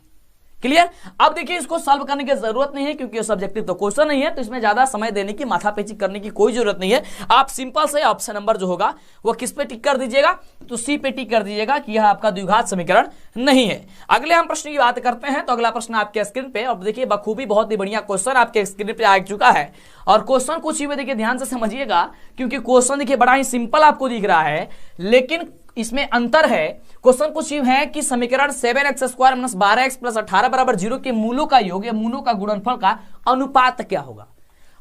क्लियर? अब देखिए इसको सॉल्व करने की जरूरत नहीं है क्योंकि ये सब्जेक्टिव तो क्वेश्चन नहीं है, तो इसमें ज्यादा समय देने की, माथापेची करने की कोई जरूरत नहीं है। आप सिंपल से ऑप्शन नंबर जो होगा वो किस पे टिक कर दीजिएगा? तो सी पे टिक कर दीजिएगा कि यह आपका द्विघात समीकरण नहीं है। अगले हम प्रश्न की बात करते हैं, तो अगला प्रश्न आपके स्क्रीन पे, अब देखिए बखूबी बहुत ही बढ़िया क्वेश्चन आपके स्क्रीन पे आ चुका है। और क्वेश्चन कुछ ही में देखिए ध्यान से समझिएगा, क्योंकि क्वेश्चन देखिए बड़ा ही सिंपल आपको दिख रहा है, लेकिन इसमें अंतर है। क्वेश्चन कुछ है कि समीकरण 7x² - 12x + 18 = 0 के मूलों का योग या मूलों का गुणनफल का अनुपात क्या होगा?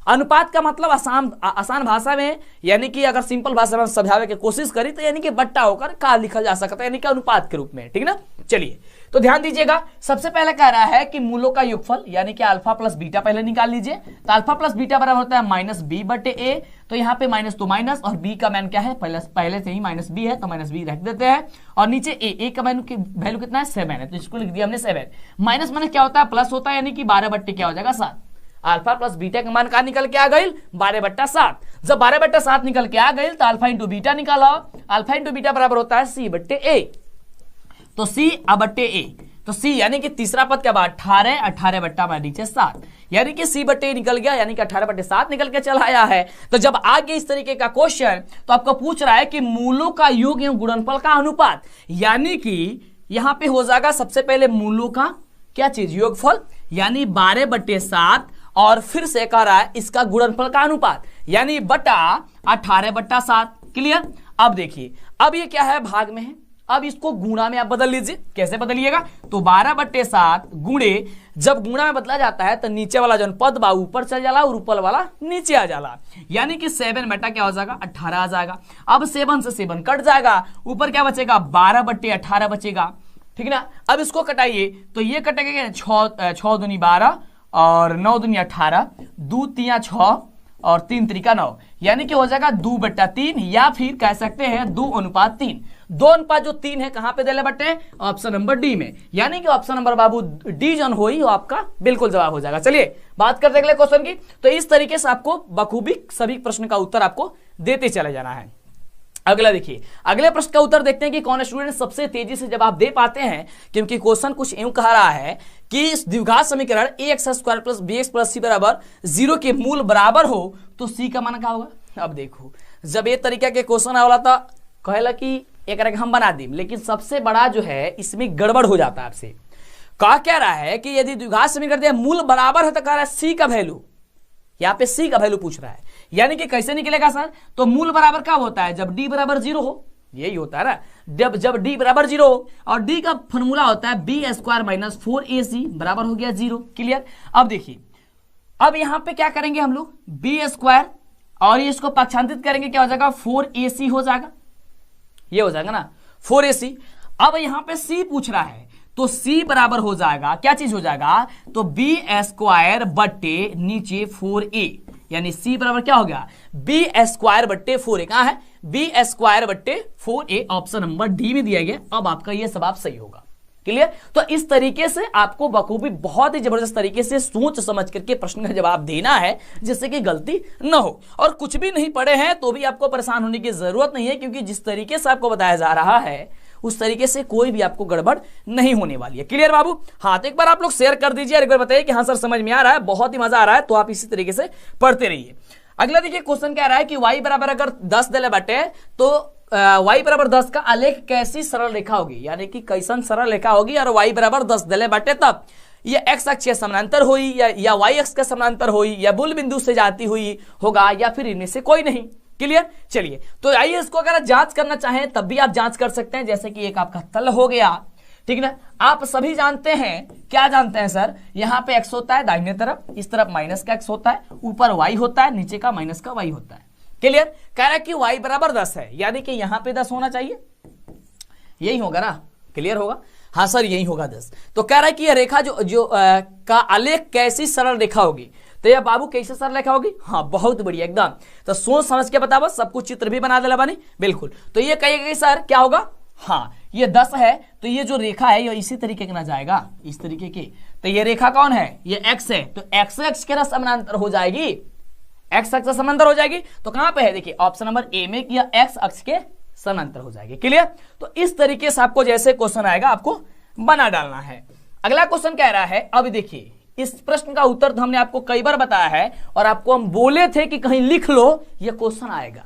अनुपात का मतलब आसान भाषा में, यानी कि अगर सिंपल भाषा में समझाने की कोशिश करी तो यानी कि बट्टा होकर का लिखा जा सकता है, यानी कि अनुपात के रूप में। ठीक ना? चलिए तो ध्यान दीजिएगा, सबसे पहले कह रहा है कि मूलों का योगफल यानी कि अल्फा प्लस बीटा पहले निकाल लीजिए। तो अल्फा प्लस बीटा बराबर होता है -b/a, तो यहाँ पे माइनस तो माइनस, और b का मान क्या है? पहले से ही -b है तो -b रख देते हैं, और नीचे a का वैल्यू कितना है? 7 है, तो इसको लिख दिया हमने 7। माइनस माने क्या होता है? प्लस होता है, यानी कि 12/, क्या हो जाएगा? 7। अल्फा प्लस बीटा का मान कहा निकल के आ गई? 12/7। जब 12/7 निकल के आ गई तो अल्फा इंटू बीटा निकालो। अल्फा इंटू बीटा बराबर होता है c/a, तो c/a, तो c यानी कि तीसरा पद क्या? 18, 18 नीचे 7, यानी कि c/a निकल गया, यानी कि 18/7 निकल के चला आया है। तो जब आगे इस तरीके का क्वेश्चन तो आपको पूछ रहा है कि मूलों का योग एवं गुणनफल का अनुपात, यानी कि यहां पे हो जाएगा सबसे पहले मूलों का क्या चीज? योगफल, यानी 12/7, और फिर से कह रहा है इसका गुणनफल का अनुपात, यानी बटा 18/7। क्लियर? अब देखिए, अब ये क्या है? भाग में है, अब इसको गुणा में आप बदल लीजिए। कैसे बदलिएगा? तो 12/7 गुणे, जब गुणा में बदला जाता है तो नीचे वाला जो पद बा ऊपर चल जाला और ऊपर वाला नीचे आ जाला, यानी कि 7 बटा क्या हो जाएगा? 18 आ जाएगा। अब 7 से 7 कट जाएगा, ऊपर क्या बचेगा? 12/18 बचेगा। ठीक ना? अब इसको कटाइए तो ये कटेगा 6 दूनी 12 और 9 दूनी 18, 2 तिया 6 और 3 त्रिका 9, यानी कि हो जाएगा 2/3, या फिर कह सकते हैं 2:3। 2:3 है, कहां पे देले बटे? ऑप्शन नंबर डी में, यानी कि ऑप्शन नंबर बाबू डी जन हो ही आपका बिल्कुल जवाब हो जाएगा। चलिए बात करते हैं अगले क्वेश्चन की। तो इस तरीके से आपको बखूबी सभी प्रश्न का उत्तर आपको देते चले जाना है। अगला देखिए, अगले प्रश्न का उत्तर देखते हैं कि कौन स्टूडेंट सबसे तेजी से जवाब दे पाते हैं, क्योंकि क्वेश्चन कुछ यूं कह रहा है कि द्विघात समीकरण ax² + bx + c = 0 के मूल बराबर हो तो c का मान क्या होगा? अब देखो, जब ये तरीका के क्वेश्चन आवाला था कहला कि एक हम बना दी, लेकिन सबसे बड़ा जो है इसमें गड़बड़ हो जाता है। आपसे क्या रहा है कि यदि द्विघात समीकरण मूल बराबर है तो कह रहा है सी का वैल्यू, यहाँ पे सी का वैल्यू पूछ रहा है, यानी कि कैसे निकलेगा सर? तो मूल बराबर कब होता है? जब d = 0 हो, यही होता है ना, जब d = 0 हो, और d का फॉर्मूला होता है b² - 4ac बराबर हो गया 0। क्लियर? अब देखिए, अब यहां पे क्या करेंगे हम लोग? b² और इसको पक्षांतरित करेंगे, क्या हो जाएगा? 4ac हो जाएगा, ये हो जाएगा ना 4ac। अब यहां पे c पूछ रहा है तो c बराबर हो जाएगा, क्या चीज हो जाएगा? तो b² बट्टे नीचे 4a, यानी c बराबर क्या हो गया? b² बट्टे 4a। कहां है? b² बट्टे 4a, ऑप्शन नंबर डी में दिया गया। अब आपका यह जवाब सही होगा। क्लियर? तो इस तरीके से आपको बखूबी बहुत ही जबरदस्त तरीके से सोच समझ करके प्रश्न का जवाब देना है, जिससे कि गलती न हो। और कुछ भी नहीं पढ़े हैं तो भी आपको परेशान होने की जरूरत नहीं है, क्योंकि जिस तरीके से आपको बताया जा रहा है उस तरीके से कोई भी आपको गड़बड़ नहीं होने वाली है। क्लियर बाबू? हाँ, तो एक बार आप लोग शेयर कर दीजिए और एक बार बताइए कि हाँ सर समझ में आ रहा है, बहुत ही मजा आ रहा है, तो आप इसी तरीके से पढ़ते रहिए। अगला देखिए, क्वेश्चन क्या रहा है कि y बराबर अगर 10 दिले बाटे तो y बराबर 10 का आलेख कैसी सरल रेखा होगी, यानी कि कैसन सरल रेखा होगी, और y बराबर 10 दिले बाटे तब ये x अक्ष के समानांतर हुई या y अक्ष के समानांतर हुई, या मूल बिंदु से जाती हुई होगा, या फिर इनमें से कोई नहीं। क्लियर। चलिए तो आइए इसको अगर आप जांच करना चाहें तब भी आप जांच कर सकते हैं। जैसे कि एक आपका तल हो गया, ठीक ना। आप सभी जानते हैं, क्या जानते हैं सर, यहां पे x होता है दाहिने तरफ, इस तरफ माइनस का x होता है, ऊपर y होता है, नीचे का माइनस का y होता है। क्लियर। कह रहा है कि y बराबर 10 है, यानी कि यहां पे 10 होना चाहिए, यही होगा ना। क्लियर होगा, हाँ सर यही होगा 10। तो कह रहा है कि यह रेखा जो का आलेख कैसी सरल रेखा होगी। तो यह बाबू कैसे सरल रेखा होगी, हाँ बहुत बढ़िया एकदम। तो सोच समझ के बताओ, सब कुछ चित्र भी बना देला बानी, बिल्कुल। तो ये कहेगा सर क्या होगा, हाँ ये 10 है, तो ये जो रेखा है ये इसी तरीके के ना जाएगा, इस तरीके की। तो ये रेखा कौन है, ये x है, तो x x के समानांतर हो जाएगी, x अक्ष समानांतर हो जाएगी। तो कहां पे है, देखिए ऑप्शन नंबर ए में किया, x अक्ष के समानांतर हो जाएगी। क्लियर। तो इस तरीके से आपको जैसे क्वेश्चन आएगा आपको बना डालना है। अगला क्वेश्चन कह रहा है, अब देखिए इस प्रश्न का उत्तर तो हमने आपको कई बार बताया है और आपको हम बोले थे कि कहीं लिख लो, यह क्वेश्चन आएगा।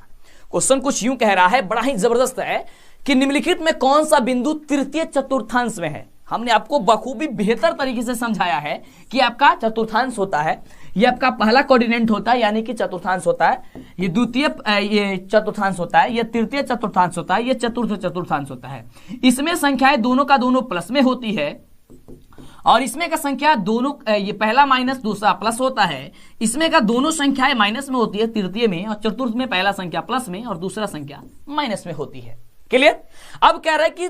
क्वेश्चन कुछ यूं कह रहा है, बड़ा ही जबरदस्त है, कि निम्नलिखित में कौन सा बिंदु तृतीय चतुर्थांश में है। हमने आपको बखूबी बेहतर तरीके से समझाया है कि आपका चतुर्थांश होता है, ये आपका पहला कोऑर्डिनेट होता है यानी कि चतुर्थांश होता है, ये द्वितीय ये चतुर्थांश होता है, ये तृतीय चतुर्थांश होता है, ये चतुर्थ चतुर्थांश होता है। इसमें संख्याएं दोनों का दोनों प्लस में होती है और इसमें का संख्या दोनों, ये पहला माइनस दूसरा प्लस होता है। इसमें का दोनों संख्याएं माइनस में होती है तृतीय में, और चतुर्थ में पहला संख्या प्लस में और दूसरा संख्या माइनस में होती है। क्लियर। अब कह रहा है कि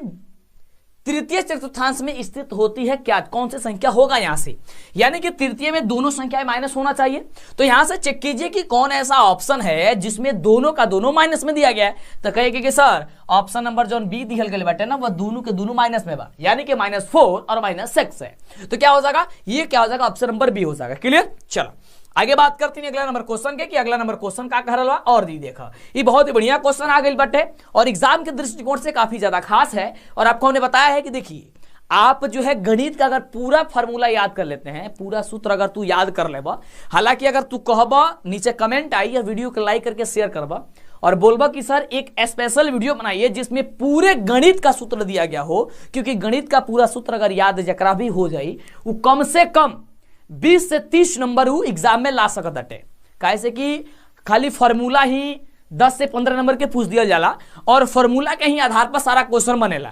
तृतीय चतुर्थांश में स्थित होती है क्या, कौन सी संख्या होगा यहां से, यानी कि तृतीय में दोनों संख्याएं माइनस होना चाहिए। तो यहां से चेक कीजिए कि कौन ऐसा ऑप्शन है जिसमें दोनों का दोनों माइनस में दिया गया है। तो कहेगा कि सर ऑप्शन नंबर जो बी दिहल गए बाटे ना, वह दोनों के दोनों माइनस में बा, यानी कि -4 और -6 है। तो क्या हो जाएगा, ये क्या हो जाएगा, ऑप्शन नंबर बी हो जाएगा। क्लियर। चलो आगे बात करते हैं अगला नंबर क्वेश्चन के, कि अगला नंबर क्वेश्चन का कह रहा और दी देखा, ये बहुत ही बढ़िया क्वेश्चन आ गई बटे और एग्जाम के दृष्टिकोण से काफी ज्यादा खास है। और आपको हमने बताया है कि देखिए आप जो है गणित का अगर पूरा फार्मूला याद कर लेते हैं, पूरा सूत्र अगर तू याद कर लेबा, हालांकि अगर तू कहबा नीचे कमेंट आई या वीडियो को लाइक करके शेयर करबा और बोलबा कि सर एक स्पेशल वीडियो बनाइए जिसमें पूरे गणित का सूत्र दिया गया हो, क्योंकि गणित का पूरा सूत्र अगर याद जकरा भी हो जाए वो कम से कम 20 से 30 नंबर वो एग्जाम में ला सकत हटे। कैसे कि खाली फार्मूला ही 10 से 15 नंबर के पूछ दिया जाला और फार्मूला के ही आधार पर सारा क्वेश्चन बनेला।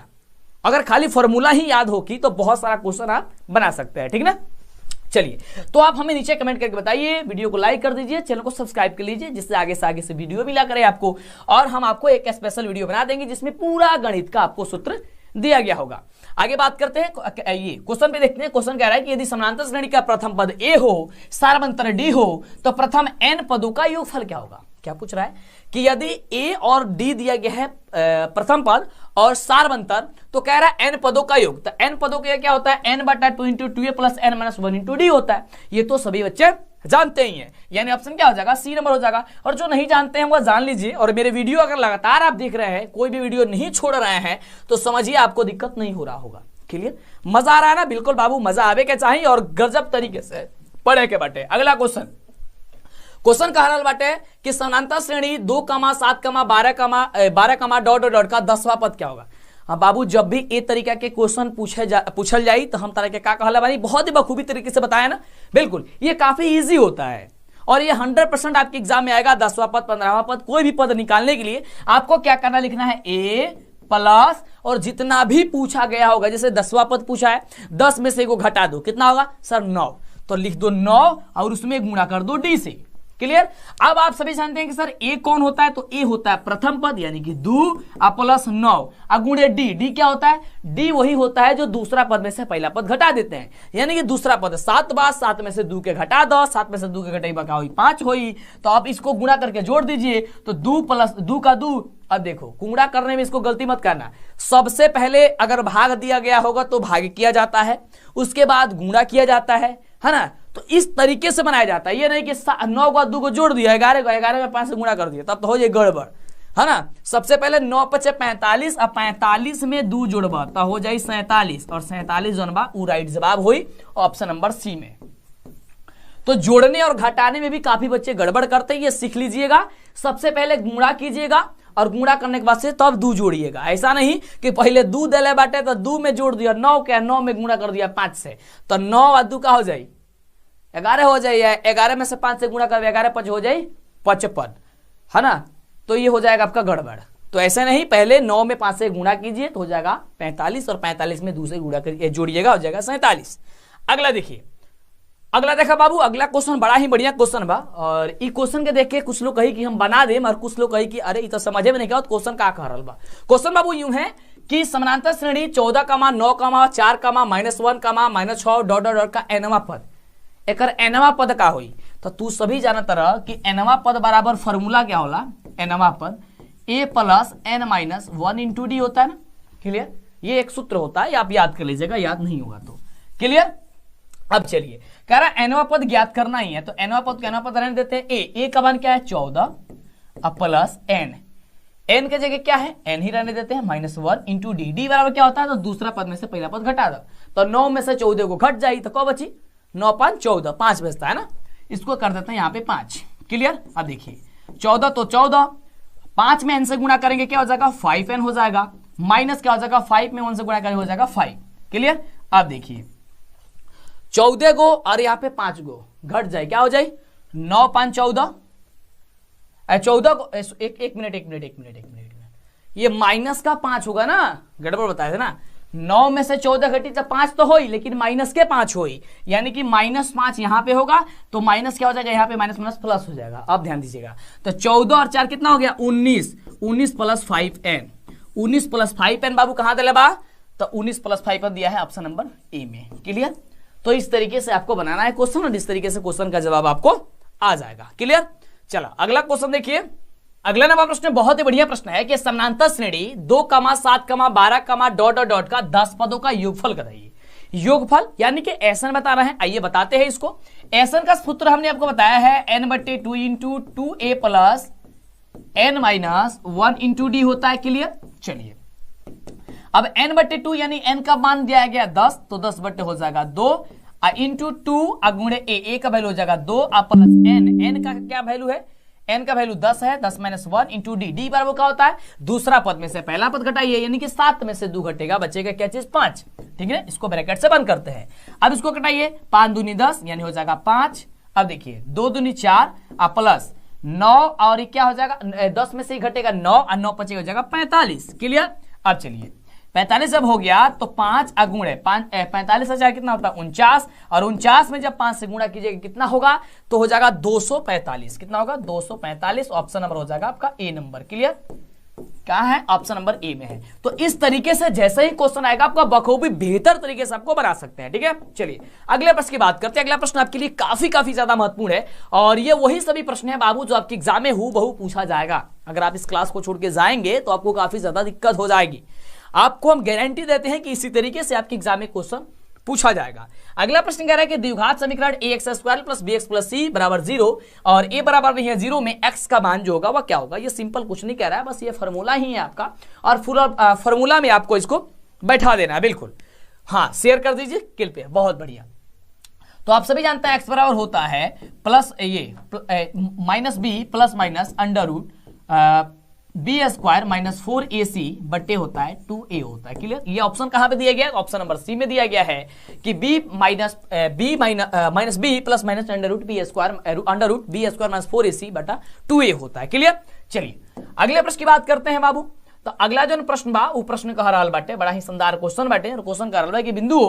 अगर खाली फार्मूला ही याद हो की तो बहुत सारा क्वेश्चन आप बना सकते हैं, ठीक ना। चलिए तो आप हमें नीचे कमेंट करके बताइए, वीडियो को लाइक कर दीजिए, चैनल को सब्सक्राइब कर लीजिए, जिससे आगे से वीडियो मिला करे आपको, और हम आपको एक स्पेशल वीडियो बना देंगे जिसमें पूरा गणित का आपको सूत्र दिया गया होगा। आगे बात करते हैं, ये क्वेश्चन पे देखते हैं। क्वेश्चन कह रहा है कि यदि समानांतर श्रेणी का प्रथम पद ए हो, सारवंतर डी हो, तो प्रथम n पदों का योगफल क्या होगा। क्या पूछ रहा है कि यदि ए और डी दिया गया है प्रथम पद और सारवंतर, तो कह रहा है n पदों का योग। तो n पदों का क्या होता है, n/2 × 2a + n-1 × d होता है। ये तो सभी बच्चे जानते ही हैं, यानी ऑप्शन क्या हो जाएगा, सी नंबर हो जाएगा। और जो नहीं जानते हैं वह जान लीजिए, और मेरे वीडियो अगर लगातार आप देख रहे हैं, कोई भी वीडियो नहीं छोड़ रहे हैं, तो समझिए आपको दिक्कत नहीं हो रहा होगा। क्लियर। मजा आ रहा है ना, बिल्कुल बाबू मजा आवे के चाहिए और गजब तरीके से पढ़े के बाटे। अगला क्वेश्चन कह रहा बाटे कि समानांतर श्रेणी 2, 7, 12, डॉट का 10वां पद क्या होगा। हाँ बाबू, जब भी ए तरीका के क्वेश्चन पूछल जाई तो हम तरह के का कहला बानी, बहुत ही बखूबी तरीके से बताया ना। बिल्कुल ये काफी इजी होता है और ये 100% आपके एग्जाम में आएगा। 10वां पद, 15वां पद, कोई भी पद निकालने के लिए आपको क्या करना, लिखना है ए प्लस और जितना भी पूछा गया होगा, जैसे 10वां पद पूछा है, 10 में से को घटा दो, कितना होगा सर 9, तो लिख दो 9 और उसमें गुणा कर दो डी से। क्लियर। अब आप सभी जानते हैं कि सर ए कौन होता है, तो ए होता है प्रथम पद यानी कि 2 प्लस 9 गुणे डी। डी क्या होता है, डी वही होता है जो दूसरा पद में से पहला पद घटा देते हैं, यानी कि दूसरा पद 7 बार, 7 में से 2 के घटा दो, 7 में से 2 के घटाई बका हुई 5 हुई। तो आप इसको गुणा करके जोड़ दीजिए, तो 2 + 2 का 2। अब देखो गुणा करने में इसको गलती मत करना, सबसे पहले अगर भाग दिया गया होगा तो भाग किया जाता है, उसके बाद गुणा किया जाता है ना। तो इस तरीके से बनाया जाता है, ये नहीं कि 9 को 2 को जोड़ दिया, 11 को 11 में 5 से गुणा कर दिया, तब तो हो जाए गड़बड़, है ना। सबसे पहले 9 × 5 = 45, अब 45 में 2 जोड़बा तो हो जाए 47, और 47 जनबा वो राइट जवाब हुई ऑप्शन नंबर सी में। तो जोड़ने और घटाने में भी काफी बच्चे गड़बड़ करते हैं, ये सीख लीजिएगा। सबसे पहले गुणा कीजिएगा और गुणा करने के बाद से तब 2 जोड़िएगा। ऐसा नहीं कि पहले 2 दले बाटे तो 2 में जोड़ दिया 9 के, 9 में गुणा कर दिया 5 से, तो 9 और 2 का हो जाए 11 हो जाए, 11 में से 5 से गुणा कर 11 × 5 हो जाए 55, है ना। तो ये हो जाएगा आपका गड़बड़। तो ऐसे नहीं, पहले 9 में 5 से गुणा कीजिए तो हो जाएगा 45 और 45 में 2 से गुणा करिए जोड़िएगा हो जाएगा 47। अगला देखिए, अगला देखा बाबू, अगला क्वेश्चन बड़ा ही बढ़िया क्वेश्चन बा और ई क्वेश्चन के देख के कुछ लोग कही कि हम बना दें और कुछ लोग कही कि अरे तो समझे में नहीं क्या क्वेश्चन का कह रहा बा। क्वेश्चन बाबू यूं है कि समानांतर श्रेणी 14, 9, 4, -1, -6 डॉट डॉट का एनवा पद, एकर एनवा पद का होई। तो तू सभी जानत रह कि एनवा पद बराबर फॉर्मूला क्या होला, एनवा पद a + n - 1 × d होता है ना, क्लियर। ये एक सूत्र होता है, आप याद कर लीजिएगा, याद नहीं होगा तो क्लियर। अब चलिए, कह रहा एनवा पद ज्ञात करना ही है, तो एनवा पद को एनवा पद रहने देते हैं। ए का मान क्या है 14 प्लस n, n के जगह क्या है n ही रहने देते हैं, -1 × d। d बराबर क्या होता है, तो दूसरा पद में से पहला पद घटा दो, तो 9 में से 14 को घट जाएगी तो क्या बची 9 × 5 = 14, 5 बचता है ना, इसको कर देते हैं यहाँ पे 5, क्लियर। अब देखिए 14 तो 14, 5 में n से गुणा करेंगे क्या हो जाएगा 5n हो जाएगा, माइनस क्या हो जाएगा 5 में 1 से गुणा करेंगे हो जाएगा 5, क्लियर। अब देखिए 14 गो और यहाँ पे 5 गो घट जाए, क्या हो जाए 9 × 5 = 14, 14 को एक मिनट, ये माइनस का 5 होगा ना, गड़बड़ बताया था ना, 9 में से 14 घटी तो 5 तो होई, लेकिन माइनस के 5 होई, यानी कि -5 यहाँ पे होगा तो माइनस क्या हो जाएगा यहाँ पे माइनस प्लस हो जाएगा। अब ध्यान दीजिएगा, तो 14 और 4 कितना हो गया 19, 19 + 5n, 19 + 5n बाबू कहाँ दिला बा, तो 19 + 5n दिया है ऑप्शन नंबर ए में, क्लियर। तो इस तरीके से आपको बनाना है क्वेश्चन और इस तरीके से क्वेश्चन का जवाब आपको आ जाएगा, क्लियर। चलो अगला क्वेश्चन देखिए, अगला नंबर प्रश्न बहुत ही बढ़िया प्रश्न है कि समानांतर श्रेणी 2, 7, 12, डॉट डॉट डॉट का 10 पदों का योगफल कराइए। योगफल यानी कि एसन बता रहे हैं, आइए बताते हैं इसको। एसन का सूत्र हमने आपको बताया है n/2 × 2a + n - 1 × d होता है, क्लियर। चलिए अब n/2 यानी n का मान दिया गया 10, तो 10/2 हो जाएगा 2 इंटू 2 गुणे a का वैल्यू हो जाएगा 2 प्लस n का क्या वैल्यू है, n का वैल्यू 10 है, 10 - 1 × d। d बराबर क्या होता है, दूसरा पद में से पहला पद घटाइए, यानी कि 7 में से 2 घटेगा, बचेगा क्या चीज 5, ठीक है। इसको ब्रैकेट से बंद करते हैं। अब इसको घटाइए, 5 दूनी 10 यानी हो जाएगा 5। अब देखिए 2 दूनी 4 प्लस 9 और ये क्या हो जाएगा 10 में से ही घटेगा 9 और 9 × 5 हो जाएगा 45, क्लियर। अब चलिए 45 जब हो गया तो 5 गुणे 45 से 4 कितना होता है 49, और 49 में जब 5 से गुणा कीजिएगा कितना होगा, तो हो जाएगा 245, कितना होगा 245, ऑप्शन नंबर हो जाएगा आपका ए नंबर, क्लियर। क्या है ऑप्शन नंबर ए में है। तो इस तरीके से जैसे ही क्वेश्चन आएगा आपका बखूबी बेहतर तरीके से आपको बना सकते हैं, ठीक है। चलिए अगले प्रश्न की बात करते हैं। अगला प्रश्न आपके लिए काफी ज्यादा महत्वपूर्ण है और ये वही सभी प्रश्न है बाबू जो आपके एग्जाम में हूबहू पूछा जाएगा। अगर आप इस क्लास को छोड़ के जाएंगे तो आपको काफी ज्यादा दिक्कत हो जाएगी। आपको हम गारंटी देते हैं कि इसी तरीके से आपके एग्जाम में क्वेश्चन पूछा जाएगा। अगला प्रश्न कह रहा है कि द्विघात समीकरण ax² + bx + c = 0 और a बराबर नहीं है 0 में x का मान जो होगा वह क्या होगा। ये सिंपल कुछ नहीं कह रहा है, बस ये फॉर्मूला ही है आपका और फॉर्मूला में आपको इसको बैठा देना है, बिल्कुल। हाँ शेयर कर दीजिए किल पे, बहुत बढ़िया। तो आप सभी जानते हैं x बराबर होता है प्लस ये -b ± √ b² - 4ac बट्टे होता है 2a होता है, क्लियर। ये ऑप्शन कहां पे दिया गया है, ऑप्शन नंबर सी में दिया गया है कि b ± b ± √ 4ac बटा 2a होता है, क्लियर। चलिए अगले प्रश्न की बात करते हैं बाबू। तो अगला जो प्रश्न बा वो प्रश्न कह रहा बाटे, बड़ा ही शानदार क्वेश्चन बाटे और क्वेश्चन कह रहा है कि बिंदु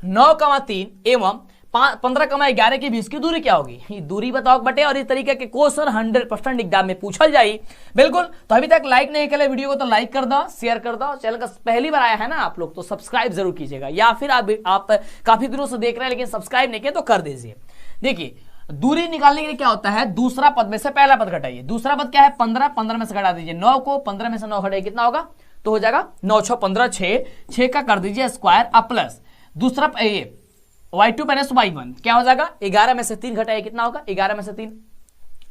9,3 एवं 15,11 के बीच की दूरी क्या होगी। ये दूरी बताओ बटे और इस तरीके के क्वेश्चन 100% एग्जाम में पूछल जाए, बिल्कुल। तो अभी तक लाइक नहीं करे वीडियो को तो लाइक कर दो, शेयर कर दो। चैनल का पहली बार आया है ना आप लोग तो सब्सक्राइब जरूर कीजिएगा, या फिर आप काफी दिनों से देख रहे हैं लेकिन सब्सक्राइब नहीं किया तो कर दीजिए। देखिए दूरी निकालने के लिए क्या होता है, दूसरा पद में से पहला पद घटाइए। दूसरा पद क्या है 15 में से घटा दीजिए 9 को, 15 में से 9 घटाइए कितना होगा, तो हो जाएगा 9 × 6 = 15, 6 का कर दीजिए स्क्वायर प्लस दूसरा ये y2 - y1 क्या हो जाएगा 11 में से 3 घटाइए कितना होगा, 11 में से 3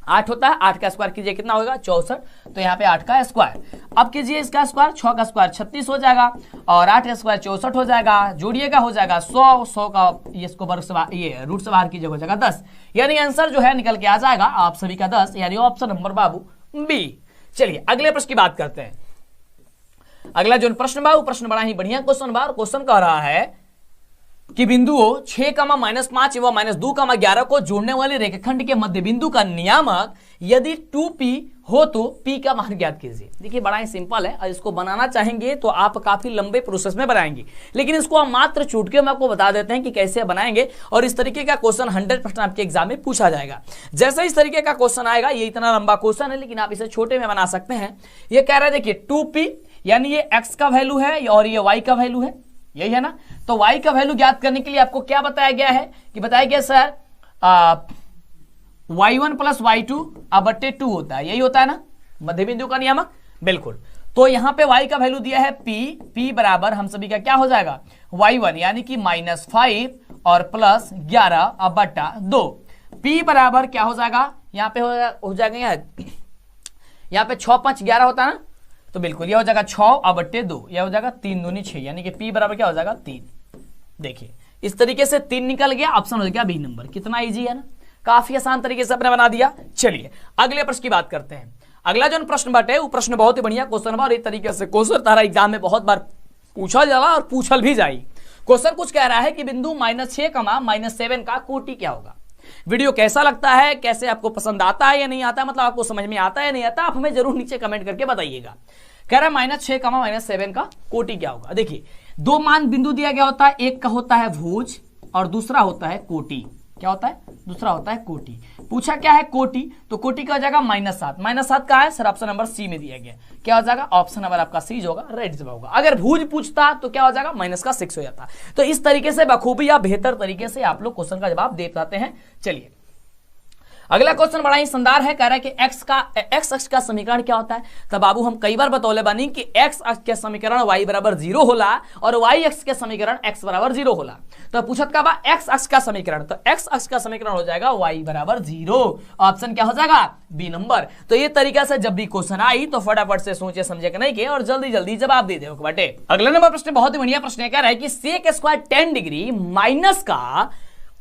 8 होता है, 8 का स्क्वायर कीजिए कितना होगा 64, तो यहाँ पे 8 का स्क्वायर। अब कीजिए इसका स्क्वायर, 6 का स्क्वायर 36 हो जाएगा और 8 का स्क्वायर 64 हो जाएगा, जोड़िएगा हो जाएगा 100 का ये इसको वर्ग से ये रूट से बाहर कीजिए हो जाएगा 10, यानी आंसर जो है निकल के आ जाएगा आप सभी का 10, यानी ऑप्शन नंबर बाबू बी। चलिए अगले प्रश्न की बात करते हैं। अगला जो प्रश्न बा वो प्रश्न बड़ा ही बढ़िया क्वेश्चन बा और क्वेश्चन कह रहा है कि बिंदुओं 6, -5 एवं -2, 11 को जोड़ने वाले रेखाखंड के मध्य बिंदु का नियामक यदि 2p हो तो p का मान ज्ञात कीजिए। देखिए बड़ा ही सिंपल है, और इसको बनाना चाहेंगे तो आप काफी लंबे प्रोसेस में बनाएंगे, लेकिन इसको हम मात्र चुटकियों में आपको बता देते हैं कि कैसे बनाएंगे। और इस तरीके का क्वेश्चन 100% आपके एग्जाम में पूछा जाएगा। जैसे इस तरीके का क्वेश्चन आएगा, ये इतना लंबा क्वेश्चन है लेकिन आप इसे छोटे में बना सकते हैं। ये कह रहा है देखिए 2p यानी ये x का वैल्यू है और ये y का वैल्यू है, यही है ना। तो y का वैल्यू ज्ञात करने के लिए आपको क्या बताया गया है कि बताया गया सर y1 + y2/2 होता है, यही होता है ना मध्य बिंदु का नियामक। बिल्कुल, तो यहां पे y का वैल्यू दिया है p बराबर हम सभी का क्या हो जाएगा y1 यानी कि -5 और +11/2। p बराबर क्या हो जाएगा, यहाँ पे हो जाएगा यहाँ पे 6 5 11 होता है ना, तो बिल्कुल यह हो जाएगा 6/2, यह हो जाएगा 3 दूनी 6 यानी कि p बराबर क्या हो जाएगा 3। देखिए इस तरीके से 3 निकल गया, ऑप्शन हो गया बी नंबर। कितना इजी है ना, काफी आसान तरीके से अपने बना दिया। चलिए अगले प्रश्न की बात करते हैं। अगला जो प्रश्न बाटे वो प्रश्न बहुत ही बढ़िया क्वेश्चन है और इस तरीके से क्वेश्चन तारा एग्जाम में बहुत बार पूछा जाला और पूछल भी जाए। क्वेश्चन कुछ कह रहा है कि बिंदु -6, -7 का कोटि क्या होगा। वीडियो कैसा लगता है, कैसे आपको पसंद आता है या नहीं आता, मतलब आपको समझ में आता है या नहीं आता, आप हमें जरूर नीचे कमेंट करके बताइएगा। कह रहा है -6, -7 का कोटि क्या होगा। देखिए दो मान बिंदु दिया गया होता है, एक का होता है भुज और दूसरा होता है कोटि। क्या होता है, दूसरा होता है कोटि। पूछा क्या है कोटि, तो कोटि का हो जाएगा -7। -7 का है सर, ऑप्शन नंबर सी में दिया गया। क्या हो जाएगा, ऑप्शन नंबर आपका सी जो होगा राइट जवाब होगा। अगर भुज पूछता तो क्या हो जाएगा, -6 हो जाता। तो इस तरीके से बखूबी या बेहतर तरीके से आप लोग क्वेश्चन का जवाब दे पाते हैं। चलिए अगला क्वेश्चन बड़ा ही शानदार है। कह रहा है कि x अक्ष का समीकरण क्या होता है। तब बाबू हम कई बार बतौले बानी कि x अक्ष के समीकरण y बराबर 0 होला और y अक्ष के समीकरण x बराबर 0 होला। तो पूछत का बा x अक्ष का समीकरण, तो x अक्ष का समीकरण हो जाएगा y बराबर 0। ऑप्शन क्या हो जाएगा, बी नंबर। तो ये तरीका से जब भी क्वेश्चन आई तो फटाफट से सोचे समझे नहीं के और जल्दी जल्दी जवाब दे दे बटे। अगला नंबर प्रश्न बहुत ही बढ़िया प्रश्न है। कह रहा है कि सेक स्क्वायर 10 डिग्री माइनस का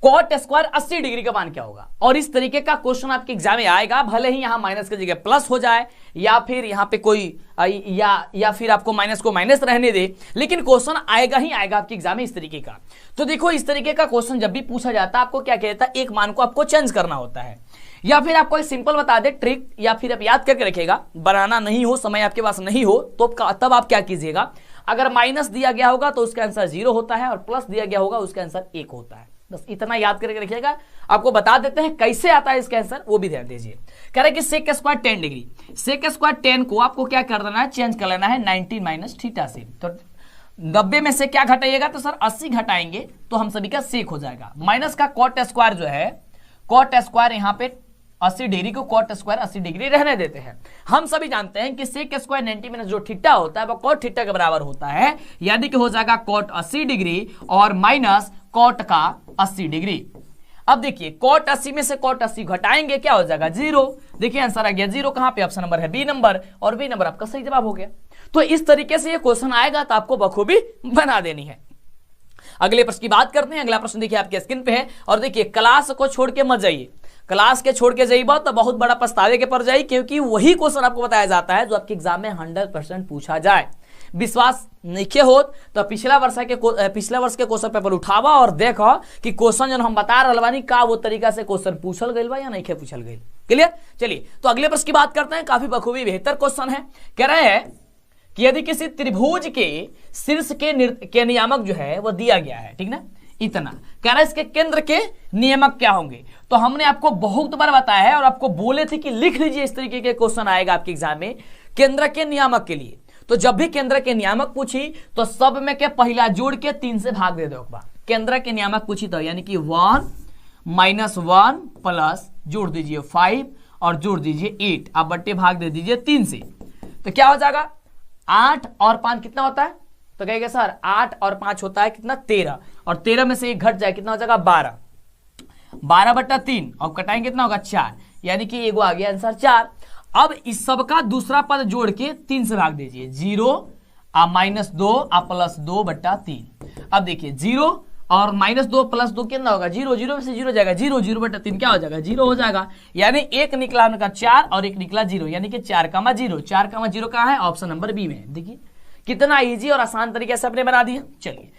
कॉट स्क्वायर 80 डिग्री का मान क्या होगा। और इस तरीके का क्वेश्चन आपके एग्जाम में आएगा, भले ही यहां माइनस की जगह प्लस हो जाए या फिर यहां पे कोई या फिर आपको माइनस को माइनस रहने दे, लेकिन क्वेश्चन आएगा ही आएगा आपके एग्जाम में इस तरीके का। तो देखो इस तरीके का क्वेश्चन जब भी पूछा जाता है आपको क्या कहता है, एक मान को आपको चेंज करना होता है, या फिर आपको एक सिंपल बता दे ट्रिक, या फिर आप याद करके रखेगा, बनाना नहीं हो, समय आपके पास नहीं हो तो तब आप क्या कीजिएगा, अगर माइनस दिया गया होगा तो उसका आंसर 0 होता है और प्लस दिया गया होगा उसका आंसर 1 होता है। बस इतना याद करके रखिएगा। आपको बता देते हैं कैसे आता है इसका आंसर, वो भी ध्यान दीजिए। कह रहे हैं कि सेक स्क्वायर 10 डिग्री, सेक स्क्वायर 10 को आपको क्या कर देना है, चेंज कर लेना है 90 माइनस थीटा से। तो 90 में से क्या घटाइएगा, तो सर 80 घटाएंगे तो हम सभी का सेक हो जाएगा। माइनस का कॉट स्क्वायर जो है, कॉट स्क्वायर यहाँ पे 80 डिग्री को कॉट स्क्वायर 80 डिग्री रहने देते हैं। हम सभी जानते हैं कि सेक स्क्वायर 90 माइनस जो थीटा होता है वो कॉट थीटा के बराबर होता है, यानी कि हो जाएगा कॉट 80 डिग्री और माइनस कॉट का 80 डिग्री। अब देखिए कॉट 80 में से कॉट 80 घटाएंगे क्या हो जाएगा 0। देखिए आंसर आ गया 0, कहां पे, ऑप्शन नंबर है बी नंबर, और बी नंबर आपका सही जवाब हो गया। तो इस तरीके से ये क्वेश्चन आएगा तो आपको बखूबी बना देनी है। अगले प्रश्न की बात करते हैं। अगला प्रश्न देखिए आपके स्क्रीन पे है, और देखिए क्लास को छोड़ के मत जाइए, क्लास के छोड़ के जाइए तो बहुत बड़ा पछतावे के पर जाइए, क्योंकि वही क्वेश्चन आपको बताया जाता है जो आपके एग्जाम में 100% पूछा जाए। विश्वास नहीं हो तो पिछला वर्ष के क्वेश्चन पेपर उठावा और देखो कि क्वेश्चन जो हम बता रहे बानी का वो तरीका से क्वेश्चन पूछल गई बा या नहीं पूछल गई। क्लियर। चलिए तो अगले प्रश्न की बात करते हैं। काफी बखूबी बेहतर क्वेश्चन है। कह रहे हैं कि यदि किसी त्रिभुज के शीर्ष के नियामक जो है वो दिया गया है, ठीक ना, इतना कह रहा है इसके केंद्र के नियामक क्या होंगे। तो हमने आपको बहुत बार बताया है और आपको बोले थे कि लिख लीजिए, इस तरीके के क्वेश्चन आएगा आपके एग्जाम में केंद्र के नियामक के लिए। तो जब भी केंद्र के नियामक पूछी तो सब में के पहला जोड़ के 3 से भाग दे दो। केंद्र के नियामक पूछी तो यानी कि 1 - 1 प्लस जोड़ दीजिए 5 और जोड़ दीजिए 8, आप बट्टे भाग दे दीजिए 3 से। तो क्या हो जाएगा 8 और 5 कितना होता है, तो कहेगा सर 8 और 5 होता है कितना 13, और 13 में से 1 घट जाए कितना हो जाएगा 12, 12/3 और कटाएंगे कितना होगा 4, यानी कि एगो आ गया आंसर 4। अब इस सब का दूसरा पद जोड़ के 3 से भाग दीजिए, 0 -2 +2/3। अब देखिए 0 और -2 +2 कितना होगा 0, 0 में से 0 जाएगा 0, 0/3 क्या हो जाएगा 0 हो जाएगा, यानी एक निकला उनका 4 और एक निकला 0, यानी कि 4, 0, 4, 0 कहाँ है, ऑप्शन नंबर बी में। देखिए कितना इजी और आसान तरीके से आपने बना दिया। चलिए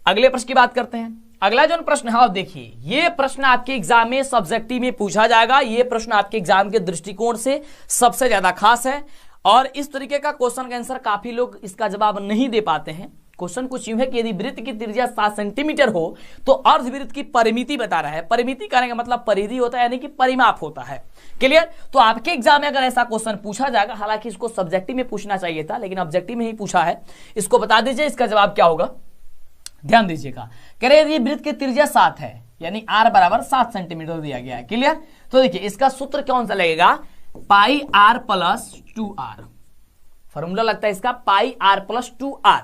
अगले प्रश्न की बात करते हैं। अगला जो प्रश्न है, आप देखिए, ये प्रश्न आपके एग्जाम में सब्जेक्टिव में पूछा जाएगा। ये प्रश्न आपके एग्जाम के दृष्टिकोण से सबसे ज्यादा खास है और इस तरीके का क्वेश्चन का आंसर काफी लोग इसका जवाब नहीं दे पाते हैं। क्वेश्चन कुछ यूं है कि यदि वृत्त की त्रिज्या 7 सेंटीमीटर हो तो अर्धवृत्त की परिमिति बता रहा है। परिमिति करने का मतलब परिधि होता है, यानी कि परिमाप होता है। क्लियर? तो आपके एग्जाम में अगर ऐसा क्वेश्चन पूछा जाएगा, हालांकि इसको सब्जेक्टिव में पूछना चाहिए था लेकिन ऑब्जेक्टिव में ही पूछा है, इसको बता दीजिए इसका जवाब क्या होगा। ध्यान दीजिएगा, कह रहे हैं वृत्त की त्रिज्या 7 है, यानी r बराबर 7 सेंटीमीटर दिया गया है। क्लियर? तो देखिए इसका सूत्र कौन सा लगेगा, पाई r प्लस 2r। फॉर्मूला लगता है इसका पाई r प्लस 2r।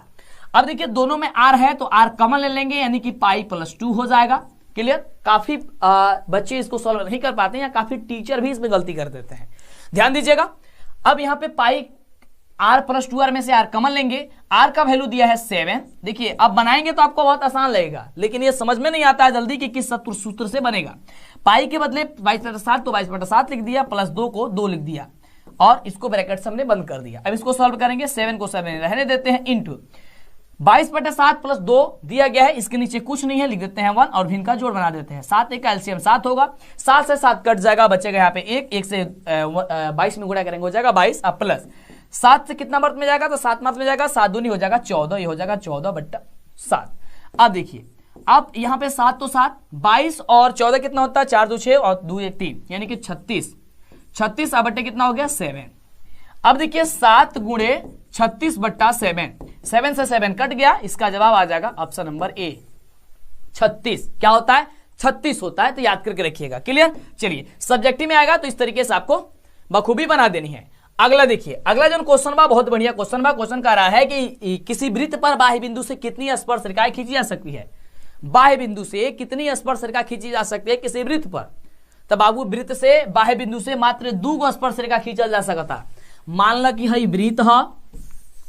अब देखिए दोनों में r है तो r कॉमन ले लेंगे, यानी कि पाई प्लस 2 हो जाएगा। क्लियर? काफी बच्चे इसको सॉल्व नहीं कर पाते हैं या काफी टीचर भी इसमें गलती कर देते हैं। ध्यान दीजिएगा, अब यहाँ पे पाई r प्लस 2r में से r कॉमन लेंगे, r का वैल्यू दिया है 7। देखिए अब बनाएंगे तो आपको बहुत आसान लगेगा, लेकिन ये समझ में नहीं आता है जल्दी कि किस सूत्र से बनेगा। पाई के बदले 22/7 तो 22/7 लिख दिया, प्लस 2 को 2 लिख दिया और इसको ब्रैकेट से हमने बंद कर दिया। अब इसको सॉल्व करेंगे, 7 को 7 रहने देते हैं, इंटू 22/7 प्लस 2 दिया गया है, इसके नीचे कुछ नहीं है, लिख देते हैं 1 और भिन्न का जोड़ बना देते हैं। 7 एक का एलसीएम 7 होगा, 7 से 7 कट जाएगा, बचेगा यहाँ पे 1 से 22 में गुणा करेंगे हो जाएगा 22, अब प्लस 7 से कितना मार्क में जाएगा, तो 7 मार्क में जाएगा, 7 दूनी हो जाएगा 14, ये हो जाएगा 14/7। अब देखिए, अब यहाँ पे 7 तो 7, 22 और 14 कितना होता है, 4 2 6 और 2 1 3, यानी कि 36 अब बट्टे कितना हो गया 7। अब देखिए 7 गुणे 36/7, 7 से 7 कट गया, इसका जवाब आ जाएगा ऑप्शन नंबर ए 36। क्या होता है, 36 होता है, तो याद करके रखिएगा। क्लियर? चलिए सब्जेक्टिव में आएगा तो इस तरीके से आपको बखूबी बना देनी है। अगला देखिए, अगला जो क्वेश्चन बा बहुत बढ़िया क्वेश्चन बा। क्वेश्चन कह रहा है कि किसी वृत्त पर बाह्य बिंदु से कितनी स्पर्श रेखाएं खींची जा सकती है। बाह्य बिंदु से कितनी स्पर्श रेखा खींची जा सकती है किसी वृत्त पर। तब बाबू वृत्त से बाह्य बिंदु से मात्र 2 गो स्पर्श रेखा खींचा जा सकता। मान ला कि हई वृत्त है,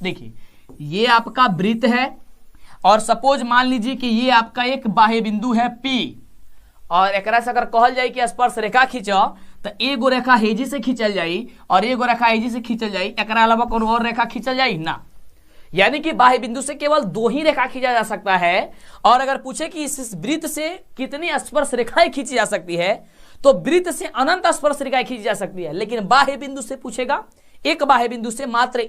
देखिए ये आपका वृत्त है और सपोज मान लीजिए कि ये आपका एक बाह्य बिंदु है P और एक से अगर कहल जाए कि स्पर्श रेखा खींचो तो एगो रेखा हेजी से खींचल जाई और एगो रेखा हेजी से खींचल जाई, एक अलावा कोनो और रेखा खींचल जाई ना। यानी कि बाह्य बिंदु से केवल 2 ही रेखा खींचा जा सकता है। और अगर पूछे कि इस वृत्त से कितनी स्पर्श रेखाएं खींची जा सकती है तो वृत्त से अनंत स्पर्श रेखाएं खींची जा सकती है, लेकिन बाह्य बिंदु से पूछेगा, एक बाह्य बिंदु से मात्र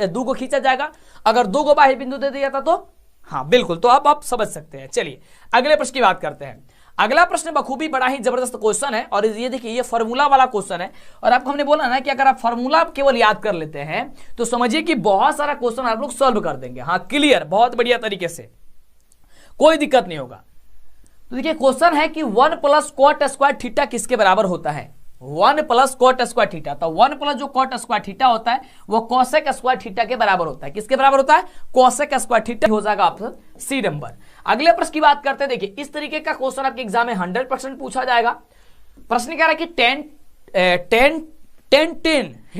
2 गो खींचा जाएगा। अगर 2 गो बाह्य बिंदु दे दिया था तो हाँ बिल्कुल, तो अब आप समझ सकते हैं। चलिए अगले प्रश्न की बात करते हैं। अगला प्रश्न बखूबी बड़ा ही जबरदस्त क्वेश्चन है और ये देखिए ये फॉर्मूला वाला क्वेश्चन है। और आपको हमने बोला ना कि अगर आप फॉर्मूला केवल याद कर लेते हैं तो समझिए कि बहुत सारा क्वेश्चन आप लोग सॉल्व कर देंगे। हाँ क्लियर, बहुत बढ़िया तरीके से, कोई दिक्कत नहीं होगा। तो देखिए क्वेश्चन है कि 1 + cot स्क्वायर थीटा किसके बराबर होता है। 1 + cot स्क्वायर थीटा, तो 1 प्लस जो cot स्क्वायर थीटा होता है वो cosec स्क्वायर थीटा के बराबर होता है। किसके बराबर होता है, cosec स्क्वायर थीटा हो जाएगा ऑप्शन सी नंबर। अगले प्रश्न की बात करते हैं। देखिए इस तरीके का क्वेश्चन आपके एग्जाम में 100% पूछा जाएगा। प्रश्न कह रहा है कि 10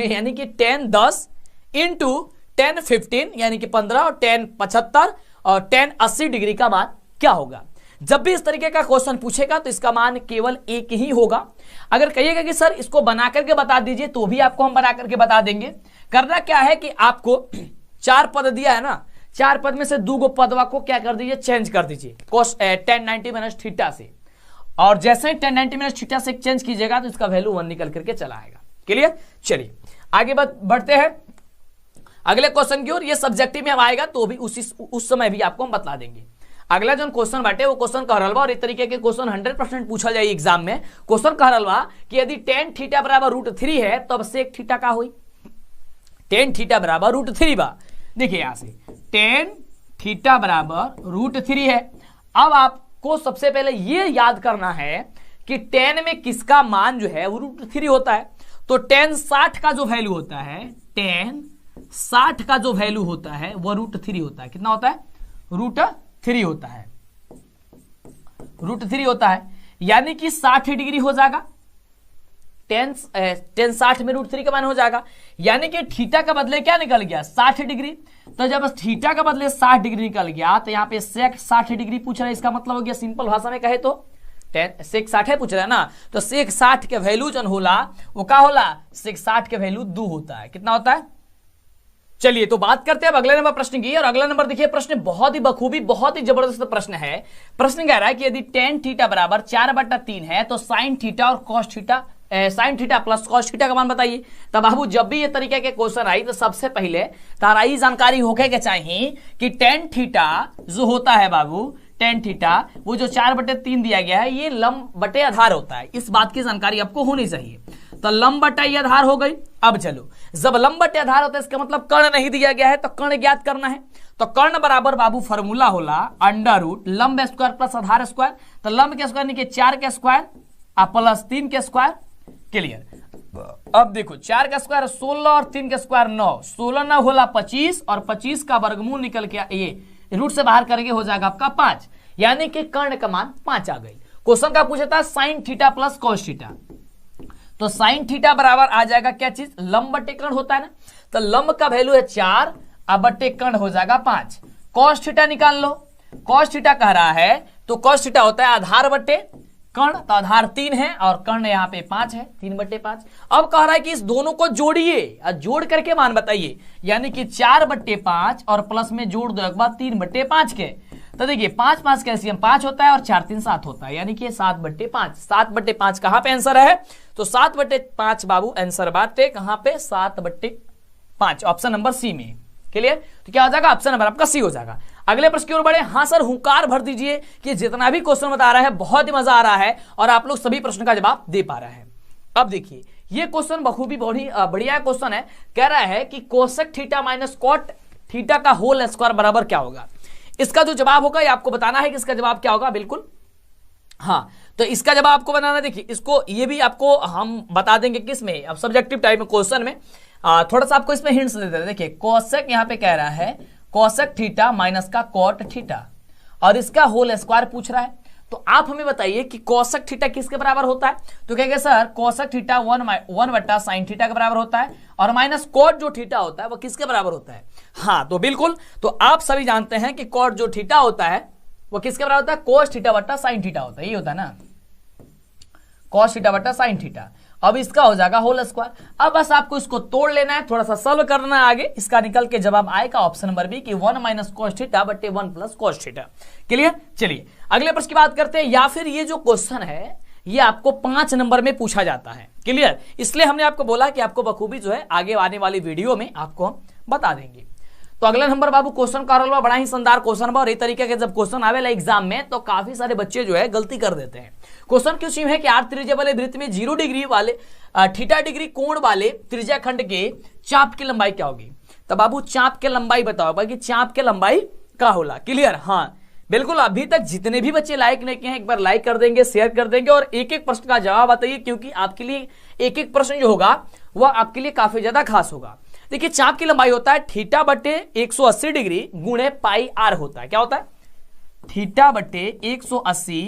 यानी कि 10 10 इंटू 10 15 यानी कि 15 और 10 75 और 10 80 डिग्री का मान क्या होगा। जब भी इस तरीके का क्वेश्चन पूछेगा तो इसका मान केवल एक ही होगा। अगर कहिएगा कि सर इसको बना करके बता दीजिए तो भी आपको हम बना करके बता देंगे। करना क्या है कि आपको 4 पद दिया है ना, 4 पद में से 2 गो पदवा को क्या कर दीजिए, चेंज कर दीजिए tan 90 - थीटा से। और जैसे ही tan 90 - थीटा से चेंज कीजिएगा तो इसका वैल्यू 1 निकल करके चला आएगा। क्लियर? चलिए आगे बढ़ते हैं अगले क्वेश्चन की ओर। ये सब्जेक्टिव में आएगा तो भी उस समय भी आपको हम बता देंगे। अगला जो क्वेश्चन बाटे वो क्वेश्चन कह रहा और इस तरीके के क्वेश्चन 100% पूछा जाए एग्जाम में। क्वेश्चन कह रहा कि यदि tan थीटा बराबर √3 है तब sec थीटा का हुई। tan थीटा बराबर √3 बा। देखिए यहां से tan थीटा बराबर √3 है। अब आपको सबसे पहले ये याद करना है कि tan में किसका मान जो है वो √3 होता है। तो tan 60 का जो वैल्यू होता है, tan 60 का जो वैल्यू होता है वो √3 होता है। कितना होता है, √3 होता है। √3 होता है यानी कि 60 डिग्री हो जाएगा। tan 60 में √3 का मान हो जाएगा, यानी कि थीटा का बदले क्या निकल गया, 60 डिग्री। तो जब थीटा का बदले 60 डिग्री निकल गया तो यहाँ पे sec 60 डिग्री पूछ रहा है। इसका मतलब हो गया सिंपल भाषा में कहे तो sec 60 पूछ रहा है ना, तो sec 60 के वैल्यू जन होला वो क्या होला, sec 60 के वैल्यू 2 होता है। कितना होता है, चलिए तो बात करते हैं अब अगले नंबर प्रश्न की। और अगला नंबर देखिए, प्रश्न बहुत ही बखूबी, बहुत ही जबरदस्त प्रश्न है। प्रश्न कह रहा है कि यदि tan थीटा बराबर 4/3 है तो sin थीटा और cos theta, sin theta plus cos theta का मान बताइए। तब बाबू जब भी ये तरीके के क्वेश्चन आई तो सबसे पहले तारा ही जानकारी होके के चाहिए कि tan थीटा जो होता है बाबू, tan थीटा वो जो 4/3 दिया गया है ये लंब बटे आधार होता है, इस बात की जानकारी आपको होनी चाहिए। तो लंब बटे आधार हो गई। अब चलो, जब लंब बटे आधार होता है इसका मतलब कर्ण नहीं दिया गया है, तो कर्ण ज्ञात करना है। तो कर्ण बराबर बाबू फॉर्मूला होला √ लंब स्क्वायर प्लस आधार स्क्वायर। तो लंब के स्क्वायर यानी 4 के स्क्वायर प्लस 3 के स्क्वायर। क्लियर। अब देखो 4 का स्क्वायर 16 और 3 का स्क्वायर 9, 16 9 होला 25 और 25 का वर्गमूल निकल के ये रूट से बाहर करके हो जाएगा आपका 5, यानी कि कर्ण का मान 5 आ गई। क्वेश्चन का पूछा था sin theta plus cos theta, तो sin थीटा बराबर आ जाएगा क्या चीज, लंब बटे कर्ण होता है ना, तो लंब का वैल्यू है 4 अब बटे कर्ण हो जाएगा 5। cos थीटा निकाल लो, cos थीटा कह रहा है तो cos थीटा होता है आधार बटे कर्ण, तो आधार 3 है और कर्ण यहाँ पे 5 है, 3/5। अब कह रहा है कि इस दोनों को जोड़िए और जोड़ करके मान बताइए, यानी कि 4/5 और प्लस में जोड़ दो एक बार 3/5 के। तो देखिए 5 5 कैल्सियम 5 होता है और 4 3 7 होता है, यानी कि 7/5। 7/5 कहां पे आंसर है, तो 7/5 बाबू आंसर बात है कहां पे, 7/5 ऑप्शन नंबर सी में। क्लियर। तो क्या हो जाएगा, ऑप्शन नंबर आपका सी हो जाएगा। अगले प्रश्न की ओर बढ़े। हाँ सर, हुंकार भर दीजिए कि जितना भी क्वेश्चन बता रहा है बहुत ही मजा आ रहा है और आप लोग सभी प्रश्न का जवाब दे पा रहे हैं। अब देखिए ये क्वेश्चन बखूबी बढ़िया क्वेश्चन है। कह रहा है कि cosec theta minus cot theta का होल स्क्वायर बराबर क्या होगा। इसका जो जवाब होगा ये आपको बताना है कि इसका जवाब क्या होगा। बिल्कुल हाँ, तो इसका जवाब आपको बनाना, देखिए इसको ये भी आपको हम बता देंगे किस में, अब सब्जेक्टिव टाइप में क्वेश्चन में थोड़ा सा आपको इसमें हिंट्स दे देते हैं। देखिए कोसेक यहाँ पे कह रहा है कोसेक थीटा माइनस का कॉट थीटा और इसका होल स्क्वायर पूछ रहा है। तो आप हमें बताइए कि कोसेक थीटा किसके बराबर होता है। तो कहेंगे sir cosec theta 1/sin theta के बराबर होता है और माइनस कॉट जो थीटा होता है वो किसके बराबर होता है। हाँ तो बिल्कुल, तो आप सभी जानते हैं कि कॉट जो थीटा होता है वो किसके बराबर होता है, कोस थीटा बट्टा साइन थीटा होता है, ये होता है ना, कोस थीटा बट्टा साइन थीटा। अब इसका हो जाएगा होल स्क्वायर। अब बस आपको इसको तोड़ लेना है, थोड़ा सा सॉल्व करना है आगे, इसका निकल के जवाब आएगा ऑप्शन नंबर बी कि 1 - cos थीटा बटे 1 + cos थीटा। क्लियर। चलिए अगले प्रश्न की बात करते हैं, या फिर ये जो क्वेश्चन है ये आपको 5 नंबर में पूछा जाता है। क्लियर। इसलिए हमने आपको बोला कि आपको बखूबी जो है आगे आने वाली वीडियो में आपको हम बता देंगे। तो अगला नंबर बाबू क्वेश्चन का रोल बड़ा ही शानदार क्वेश्चन बा और ये तरीके के जब क्वेश्चन आवेला एग्जाम में तो काफी सारे बच्चे जो है गलती कर देते हैं। क्वेश्चन क्यों है कि आर्क त्रिज्या वाले वृत्त में 0 डिग्री वाले थीटा डिग्री कोण वाले त्रिज्या खंड के चाप की लंबाई क्या होगी। तो बाबू चाप के लंबाई बताओ कि चाप के लंबाई क्या होला। क्लियर। हाँ बिल्कुल, अभी तक जितने भी बच्चे लाइक नहीं किए हैं एक बार लाइक कर देंगे, शेयर कर देंगे और एक एक प्रश्न का जवाब बताइए, क्योंकि आपके लिए एक एक प्रश्न जो होगा वह आपके लिए काफी ज्यादा खास होगा। देखिए चाप की लंबाई होता है थीटा बटे 180 डिग्री गुणे पाई आर होता है। क्या होता है, थीटा बटे 180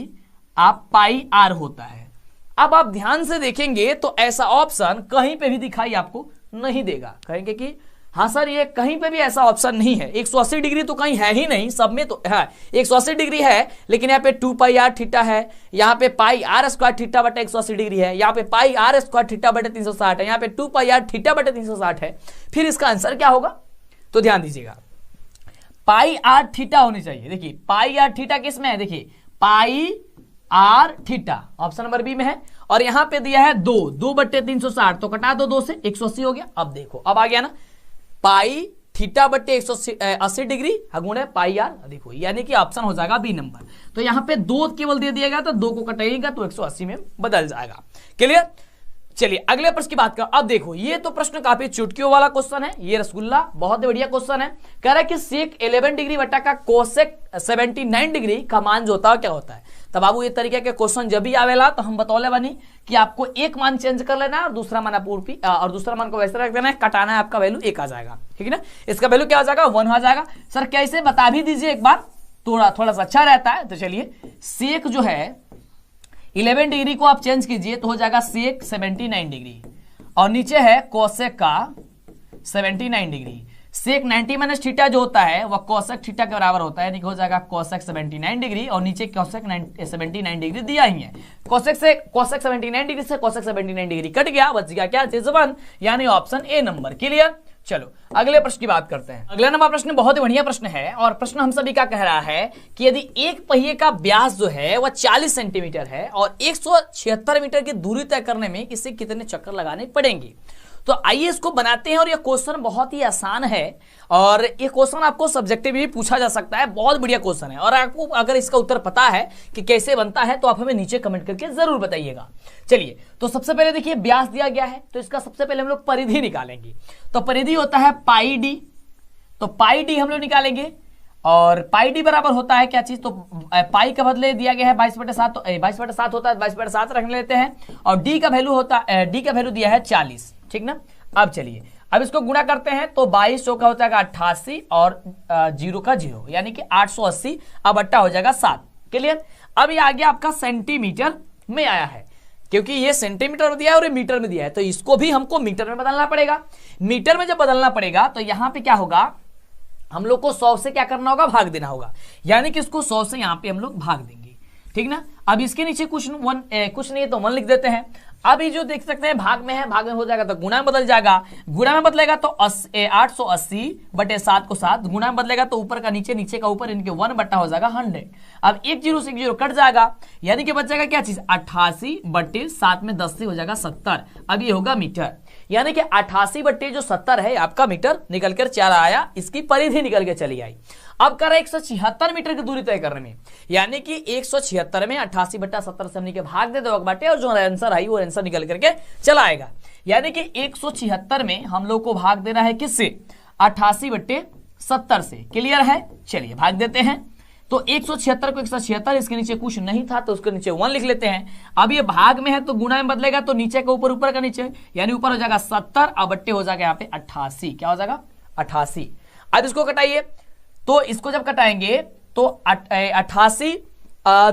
आप पाई आर होता है। अब आप ध्यान से देखेंगे तो ऐसा ऑप्शन कहीं पे भी दिखाई आपको नहीं देगा। कहेंगे कि हाँ सर ये कहीं पे भी ऐसा ऑप्शन नहीं है, 180 डिग्री तो कहीं है ही नहीं, सब में तो है 180 डिग्री है, लेकिन यहाँ पे 2 पाई आर थीटा है, यहाँ पे पाई आर स्क्वायर थीटा बटे 180 डिग्री है, यहाँ पे पाई आर स्क्वायर थीटा बटे 360 है, यहाँ पे 2 पाई आर थीटा बटे 360 है। फिर इसका आंसर क्या होगा, तो ध्यान दीजिएगा पाई आर थीटा होनी चाहिए। देखिए पाई आर थीटा किस में है, देखिए pi r theta option number B में है और यहाँ पे दिया है 2 बटे 360, तो कटा दो 2 से 180 हो गया। अब देखो अब आ गया ना पाई थीटा बटे 180 डिग्री गुणे पाई आर, देखो यानी कि ऑप्शन हो जाएगा बी नंबर। तो यहाँ पे 2 केवल दे दिएगा तो 2 को कटाइएगा तो 180 में बदल जाएगा। क्लियर। चलिए अगले प्रश्न की बात कर। अब देखो ये तो प्रश्न काफी चुटकियों वाला क्वेश्चन है, ये रसगुल्ला बहुत बढ़िया क्वेश्चन है। कह रहा है कि सेक 11 डिग्री बटा का कोसेक 79 डिग्री का मान जो होता है क्या होता है। तब बाबू ये तरीके के क्वेश्चन जब भी आवेला तो हम बतौले बनी कि आपको एक मान चेंज कर लेना है और दूसरा मान पूर्ति और दूसरा मान को वैसे रख देना है, कटाना है, आपका वैल्यू 1 आ जाएगा। ठीक है ना, इसका वैल्यू क्या आ जाएगा 1 आ जाएगा। सर कैसे बता भी दीजिए एक बार, थोड़ा सा अच्छा रहता है। तो चलिए सेक जो है 11 डिग्री को आप चेंज कीजिए तो हो जाएगा सेक 79 डिग्री और नीचे है कोसेक का 79 डिग्री। सेक 90 माइनस थीटा जो होता है वह कोसेक थीटा के बराबर होता है, यानी हो जाएगा कोसेक 79 डिग्री और नीचे कोसेक 79 डिग्री दिया ही है। कोसेक 79 डिग्री से कोसेक 79 डिग्री कट गया, बच गया क्या चीज 1, यानी ऑप्शन ए नंबर। क्लियर। चलो अगले प्रश्न की बात करते हैं। अगला नंबर प्रश्न बहुत ही बढ़िया प्रश्न है और प्रश्न हम सभी का कह रहा है कि यदि एक पहिए का व्यास जो है वह 40 सेंटीमीटर है और 176 मीटर की दूरी तय करने में इसे कितने चक्कर लगाने पड़ेंगे। तो आइए इसको बनाते हैं और यह क्वेश्चन बहुत ही आसान है और ये क्वेश्चन आपको सब्जेक्टिव भी पूछा जा सकता है। बहुत बढ़िया क्वेश्चन है और आपको अगर इसका उत्तर पता है कि कैसे बनता है तो आप हमें नीचे कमेंट करके जरूर बताइएगा। चलिए तो सबसे पहले देखिए व्यास दिया गया है तो इसका सबसे पहले हम लोग परिधि निकालेंगे। तो परिधि होता है पाई डी, तो पाई डी हम लोग निकालेंगे और पाई डी बराबर होता है क्या चीज, तो पाई का बदले दिया गया है 22/7, तो 22/7 होता है 22/7 रख लेते हैं और डी का वैल्यू होता है, डी का वैल्यू दिया है 40, ठीक ना। अब चलिए अब इसको गुणा करते हैं तो 22 का होता है 88 और 0 का 0 यानी कि 880, अब अट्टा हो जाएगा 7। क्लियर। अब ये आ गया आपका सेंटीमीटर में आया है क्योंकि ये सेंटीमीटर में दिया है और ये मीटर में दिया है तो इसको भी हमको मीटर में बदलना पड़ेगा। मीटर में जब बदलना पड़ेगा तो यहां पे क्या होगा, हम लोग को 100 से क्या करना होगा, भाग देना होगा, यानी कि इसको 100 से यहां पे हम लोग भाग देंगे, ठीक ना। अब इसके नीचे कुछ नहीं है तो 1 लिख देते हैं। अब ये जो देख सकते हैं भाग में है, भाग में हो जाएगा तो गुणा में बदल जाएगा, गुणा में बदलेगा तो 880/7 को 7, गुणा में बदलेगा तो ऊपर का नीचे, नीचे का ऊपर, इनके 1 बट्टा हो जाएगा 100। अब एक 0 से 1 0 कट जाएगा यानी कि बच जाएगा क्या चीज, 88/7 में 10 से हो जाएगा 70। अब ये होगा मीटर, यानी कि 88/70 है आपका मीटर निकल कर चला आया, इसकी परिधि निकल के चली आई। अब कर रहा है 176 मीटर की दूरी तय करने में, यानी कि 176 में 88/70 से हमने के भाग दे दो बाटे और जो आंसर आई वो आंसर निकल करके चला आएगा। यानी कि 176 में हम लोग को भाग देना है किससे, 88/70 से। क्लियर है। चलिए भाग देते हैं तो 176 को 176, इसके नीचे कुछ नहीं था तो उसके नीचे 1 लिख लेते हैं। अब ये भाग में है तो गुणा में बदलेगा तो नीचे का ऊपर, ऊपर का नीचे, यानी ऊपर हो जाएगा 70 और बट्टे हो जाएगा यहाँ पे 88। क्या हो जाएगा 88। अब इसको कटाइए तो इसको जब कटाएंगे तो 88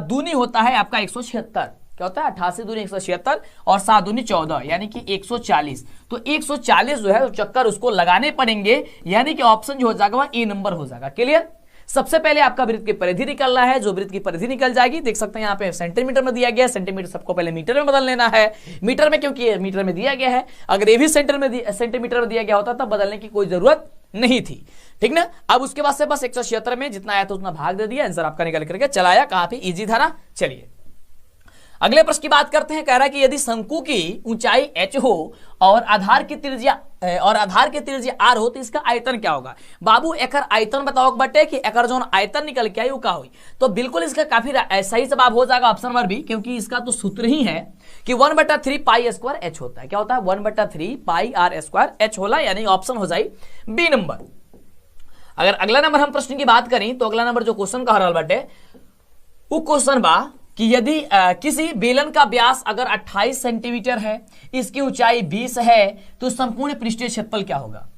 दूनी होता है आपका 176। क्या होता है 88 दूनी 176 और 7 दूनी 14 यानी कि 140। तो 140 जो है चक्कर उसको लगाने पड़ेंगे, यानी कि ऑप्शन जो हो जाएगा वह ए नंबर हो जाएगा। क्लियर। सबसे पहले आपका वृत्त की परिधि निकलना है, जो वृत्त की परिधि निकल जाएगी, देख सकते हैं यहाँ पे सेंटीमीटर में दिया गया है, सेंटीमीटर सबको पहले मीटर में बदल लेना है, मीटर में क्योंकि मीटर में दिया गया है, अगर ये भी सेंटीमीटर में दिया गया होता तब बदलने की कोई जरूरत नहीं थी, ठीक ना। अब उसके बाद से बस 176 में जितना आया तो उतना भाग दे दिया, आंसर आपका निकल करके चला आया, काफी इजी था ना। चलिए अगले प्रश्न की बात करते हैं। कह रहा है कि यदि शंकु की ऊंचाई h हो और आधार की त्रिज्या r हो तो इसका आयतन क्या होगा। बाबू एकर आयतन बताओ बटे कि एकर जो आयतन निकल के आई वो क्या हुई, तो बिल्कुल इसका काफी सही जवाब हो जाएगा ऑप्शन नंबर बी, क्योंकि इसका तो सूत्र ही है कि 1/3 πr² h होता है। क्या होता है 1/3 πr² h होला, यानी ऑप्शन हो जाए बी नंबर। अगर अगला नंबर हम प्रश्न की बात करें तो अगला नंबर जो क्वेश्चन कह रहा बटे वो क्वेश्चन बा कि यदि किसी बेलन का व्यास अगर 28 सेंटीमीटर है, इसकी ऊंचाई 20 है, तो संपूर्ण पृष्ठीय क्षेत्रफल क्या होगा।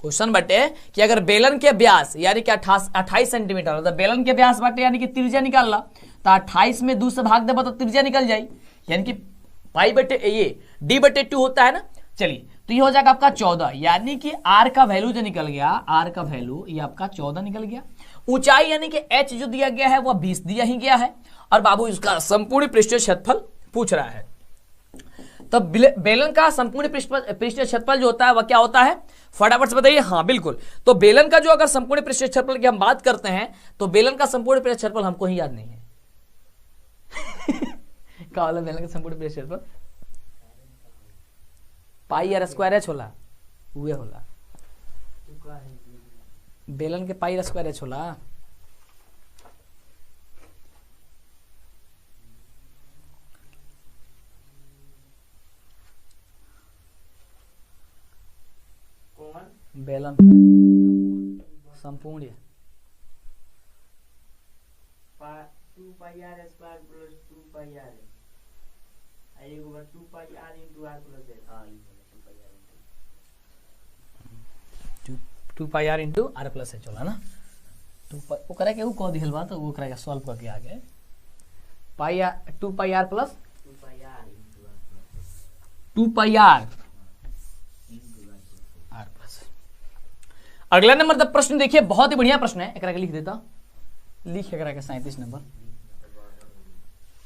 क्वेश्चन बटे कि अगर बेलन के व्यास यानी कि 28 सेंटीमीटर, तो बेलन के व्यास बटे यानी कि त्रिज्या निकालना, तो 28 में 2 से भाग देगा तो त्रिज्या निकल जाए, यानी कि पाई बटे ये d/2 होता है ना। चलिए तो ये हो जाएगा आपका 14, यानी कि r का वैल्यू जो निकल गया, r का वैल्यू ये आपका 14 निकल गया। ऊंचाई यानी कि h जो दिया गया है वह 20 दिया ही गया है और बाबू इसका संपूर्ण पृष्ठीय क्षेत्रफल पूछ रहा है। तो बेलन का संपूर्ण पृष्ठीय क्षेत्रफल जो होता है वह क्या होता है, फटाफट से बताइए। हाँ बिल्कुल, तो बेलन का जो अगर संपूर्ण पृष्ठीय क्षेत्रफल की हम बात करते हैं तो बेलन का संपूर्ण पृष्ठीय क्षेत्रफल हमको ही याद नहीं है। क्या होला बेलन का संपूर्ण पृष्ठीय क्षेत्रफल, πr² होला, उहे होला बेलन के πr² होला। बेलन संपूर्ण 2πr² + 2πr 2πr into r plus h होला ना। ओकरा के कह दिहल बा तो ओकरा के सॉल्व करके आ गए 2πr plus 2πr r plus. अगला नंबर प्रश्न देखिए, बहुत ही बढ़िया प्रश्न है, एकरा के लिख देता, लिख एकरा के 37 नंबर।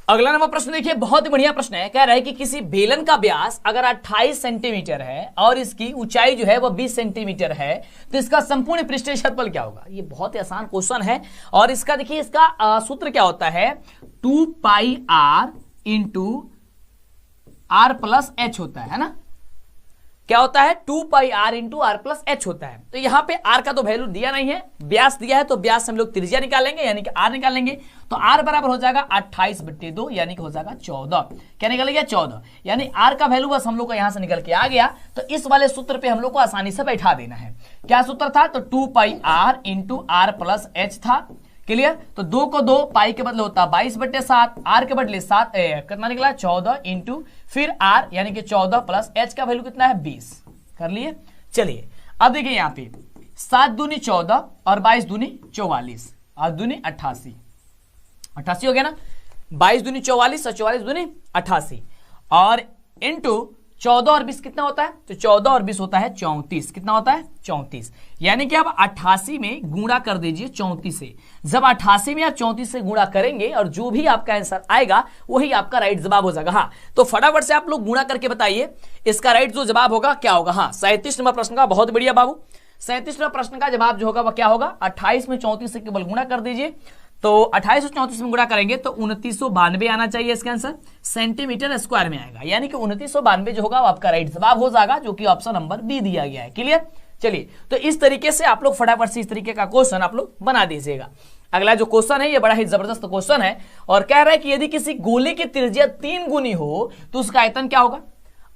अगला नंबर प्रश्न देखिए, बहुत ही बढ़िया प्रश्न है। कह रहा है कि किसी बेलन का व्यास अगर 28 सेंटीमीटर है और इसकी ऊंचाई जो है वो 20 सेंटीमीटर है, तो इसका संपूर्ण पृष्ठीय क्षेत्रफल क्या होगा? ये बहुत ही आसान क्वेश्चन है। और इसका देखिए, इसका सूत्र क्या होता है, 2 pi r into r plus h होता है ना। क्या होता है? 2 pi r into r plus h होता है। तो यहां पे आर का तो वैल्यू दिया नहीं है, व्यास दिया है, तो व्यास से हम लोग त्रिज्या निकालेंगे यानी कि आर निकालेंगे। तो आर बराबर हो जाएगा 28/2 यानी कि हो जाएगा 14। क्या निकल गया? 14। यानी आर का वैल्यू बस हम लोग को यहां से निकल के आ गया। तो इस वाले सूत्र पे हम लोग को आसानी से बैठा देना है। क्या सूत्र था? तो 2 pi r into r plus h था। क्लियर? तो 2 को 2 पाई के बदले होता है 22/7, आर के बदले 7 कितना निकला? 14 इंटू फिर आर यानी कि 14 प्लस एच का वैल्यू कितना है? 20। कर लिए? चलिए अब देखिए यहाँ पे 7 दूनी 14 और 22 दूनी 44 और दूनी 88। 88 हो गया ना। 22 दूनी 44 और 44 दूनी 88 और इंटू 14 और 20 कितना होता है? तो 14 और 20 होता है 34। कितना होता है? 34। यानी कि आप 88 में गुणा कर दीजिए 34 से। जब 88 में आप 34 से गुणा करेंगे और जो भी आपका आंसर आएगा वही आपका राइट जवाब हो जाएगा। हाँ, तो फटाफट से आप लोग गुणा करके बताइए इसका राइट जो जवाब होगा क्या होगा। हाँ, 37 नंबर प्रश्न का। बहुत बढ़िया बाबू। 37 नंबर प्रश्न का जवाब जो होगा वह क्या होगा? 28 में 34 से केवल गुणा कर दीजिए। तो 28 और 34 में गुणा करेंगे तो 2992 आना चाहिए इसका आंसर, सेंटीमीटर स्क्वायर में आएगा। यानी कि 2992 जो होगा वो आपका राइट जवाब हो जाएगा, जो कि ऑप्शन नंबर बी दिया गया है। क्लियर? चलिए, तो इस तरीके से आप लोग फटाफट से इस तरीके का क्वेश्चन आप लोग बना दीजिएगा। अगला जो क्वेश्चन है ये बड़ा ही जबरदस्त क्वेश्चन है और कह रहा है कि यदि किसी गोले की त्रिज्या 3 गुनी हो तो उसका आयतन क्या होगा?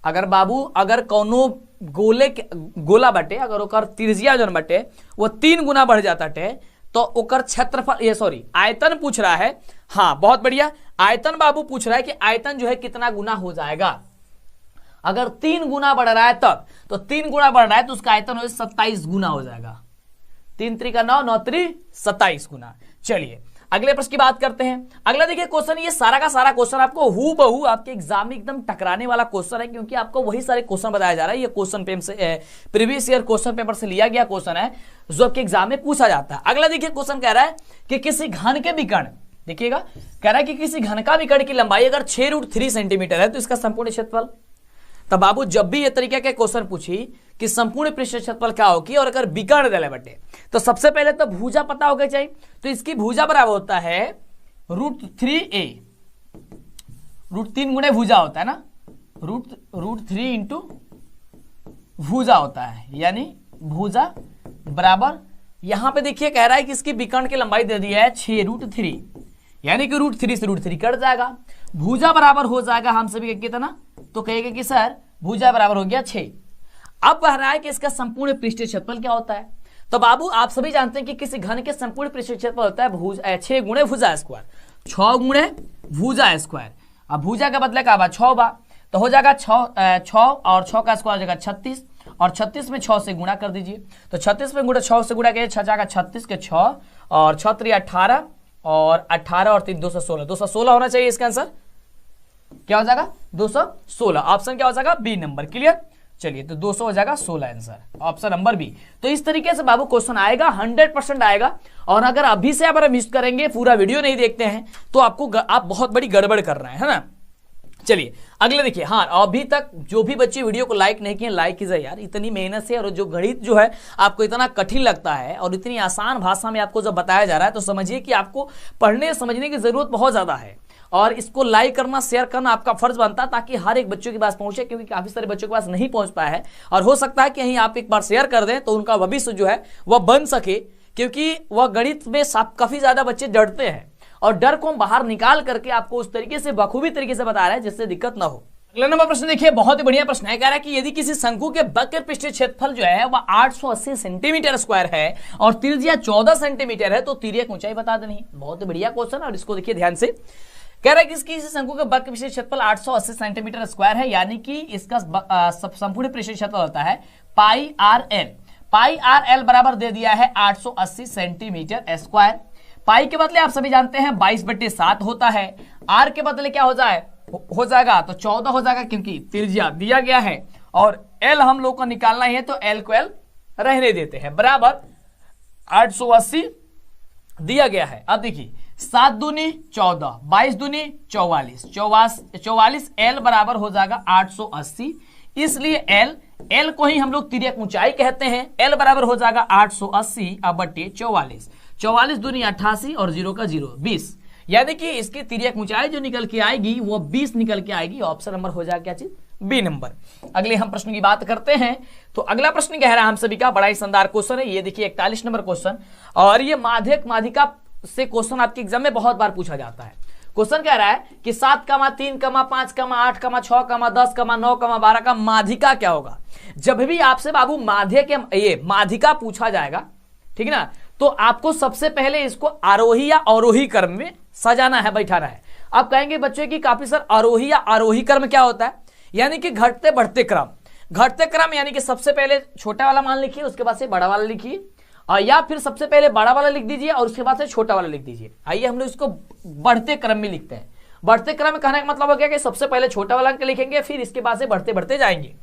अगर बाबू अगर कोनो गोला बटे अगर ओकर त्रिज्या जो बटे वो 3 गुना बढ़ जाता टे तो ओकर क्षेत्रफल आयतन पूछ रहा है। हाँ, बहुत बढ़िया। आयतन बाबू पूछ रहा है कि आयतन जो है कितना गुना हो जाएगा। अगर 3 गुना बढ़ रहा है तब, तो 3 गुना बढ़ रहा है तो उसका आयतन 27 गुना हो जाएगा। 3 3 का 9, 9 3 27 गुना। चलिए अगले प्रश्न की बात करते हैं। अगला देखिए क्वेश्चन, ये सारा का सारा क्वेश्चन आपको हूबहू आपके एग्जाम में एकदम टकराने वाला क्वेश्चन है, क्योंकि आपको वही सारे क्वेश्चन बताया जा रहा है। ये क्वेश्चन पेपर से प्रीवियस ईयर क्वेश्चन पेपर से लिया गया क्वेश्चन है जो आपके एग्जाम में पूछा जाता है। अगला देखिए क्वेश्चन कह रहा है कि किसी घन के विकर्ण, देखिएगा, कह रहा है कि किसी घन का विकर्ण की लंबाई अगर 6√3 सेंटीमीटर है तो इसका संपूर्ण क्षेत्रफल। तब बाबू जब भी ये तरीके के क्वेश्चन पूछी कि संपूर्ण पृष्ठ क्षेत्रफल क्या होगी और अगर विकर्ण दले बटे, तो सबसे पहले तो भुजा पता होगा चाहिए। तो इसकी भुजा बराबर होता है √3a। √3 गुणे भुजा होता है ना, √3 इंटू भुजा होता है, यानी भुजा बराबर, यहां पे देखिए कह रहा है कि इसकी विकर्ण की लंबाई दे दी है 6√3, यानी कि √3 से √3 कट जाएगा। भुजा बराबर हो जाएगा हम सभी कितना, तो कहेगा कि सर भुजा बराबर हो गया 6। अब कह रहा है कि इसका संपूर्ण पृष्ठीय क्षेत्रफल क्या होता है। तो बाबू आप सभी जानते हैं कि किसी घन के संपूर्ण पृष्ठीय क्षेत्रफल होता है 6 गुणे भुजा स्क्वायर, 6 गुणे भुजा स्क्वायर। अब भुजा का बदले का 6 बा, तो हो जाएगा 6 और 6 का स्क्वायर हो जाएगा 36 और 36 में 6 से गुणा कर दीजिए। तो 36 में 6 से गुणा किया 6 जाएगा 36 के 6 और 6 3 18 और 18 और 3 216, 216 होना चाहिए इसका आंसर। क्या हो जाएगा? 216। ऑप्शन क्या हो जाएगा? B number. क्लियर? चलिए, तो 200 हो जाएगा 16 आंसर, ऑप्शन नंबर बी। तो इस तरीके से बाबू क्वेश्चन आएगा, 100% आएगा। और अगर अभी से आप मिस करेंगे, पूरा वीडियो नहीं देखते हैं, तो आप बहुत बड़ी गड़बड़ कर रहे हैं, है ना। चलिए अगले देखिए। हाँ, अभी तक जो भी बच्चे वीडियो को लाइक नहीं किए, लाइक कीजिए यार। इतनी मेहनत से, और जो गणित जो है आपको इतना कठिन लगता है और इतनी आसान भाषा में आपको जब बताया जा रहा है, तो समझिए कि आपको पढ़ने समझने की जरूरत बहुत ज्यादा है। और इसको लाइक करना, शेयर करना आपका फर्ज बनता है, ताकि हर एक बच्चों के पास पहुंचे, क्योंकि काफी सारे बच्चों के पास नहीं पहुंच पाया है। और हो सकता है कि कहीं आप एक बार शेयर कर दें तो उनका भविष्य जो है वह बन सके, क्योंकि वह गणित में काफी ज्यादा बच्चे डरते हैं, और डर को हम बाहर निकाल करके आपको उस तरीके से बखूबी तरीके से बता रहे हैं जिससे दिक्कत ना हो। अगला नंबर प्रश्न देखिए, बहुत ही बढ़िया प्रश्न है। कह रहा है कि यदि किसी शंकु के वक्र पृष्ठीय क्षेत्रफल जो है वह 880 सेंटीमीटर स्क्वायर है और त्रिज्या 14 सेंटीमीटर है, तो तिर्यक ऊंचाई बता देनी है। बहुत ही बढ़िया क्वेश्चन, और इसको देखिए ध्यान से। कह रहा है कि किसी शंकु का वक्र पृष्ठीय क्षेत्रफल 880 सेंटीमीटर स्क्वायर है, यानी कि इसका संपूर्ण पृष्ठीय क्षेत्रफल होता है पाई आर एल। पाई आर एल बराबर दे दिया है 880 सेंटीमीटर स्क्वायर। पाई के बदले आप सभी जानते हैं 22/7 होता है। आर के बदले क्या हो जाएगा तो 14 हो जाएगा, क्योंकि त्रिज्या दिया गया है और एल हम लोग को निकालना ही है, तो एल को एल रहने देते हैं, बराबर 880 दिया गया है। अब देखिए 7 दूनी 14, 22 दूनी 44, 44 L बराबर हो जाएगा 880। इसलिए L को ही हम लोग तिर्यक ऊंचाई कहते हैं। L बराबर हो जाएगा 880 अब बट्टे 44, 44 दूनी 88 और 0 का 0 20, यानी कि इसकी तिर्यक ऊंचाई जो निकल के आएगी वो 20 निकल के आएगी। ऑप्शन नंबर हो जाएगा क्या चीज? B number. अगले हम प्रश्न की बात करते हैं। तो अगला प्रश्न कह रहा है हम सभी का बड़ा ही शानदार क्वेश्चन है। ये देखिए 41 नंबर क्वेश्चन, और ये माध्यक माध्यिका से क्वेश्चन आपके एग्जाम में बहुत बार पूछा जाता है। क्वेश्चन कह रहा है कि 7, 3, 5, 8, 6, 10, 9, 12 का माध्यिका क्या होगा। जब भी आपसे बाबू माध्यक ये माध्यिका पूछा जाएगा, ठीक है ना, तो आपको सबसे पहले इसको आरोही या अवरोही क्रम में सजाना है, बैठाना है। आप कहेंगे बच्चों की काफी सर आरोही या आरोही क्रम क्या होता है, यानी कि घटते बढ़ते क्रम। घटते क्रम यानी कि सबसे पहले छोटा वाला मान लिखिए, उसके बाद से बड़ा वाला लिखिए, और या फिर सबसे पहले बड़ा वाला लिख दीजिए और उसके बाद से छोटा वाला लिख दीजिए। आइए हम लोग इसको बढ़ते क्रम में लिखते हैं। बढ़ते क्रम में कहने का मतलब हो गया कि सबसे पहले छोटा वाला अंक लिखेंगे, फिर इसके बाद से बढ़ते बढ़ते जाएंगे।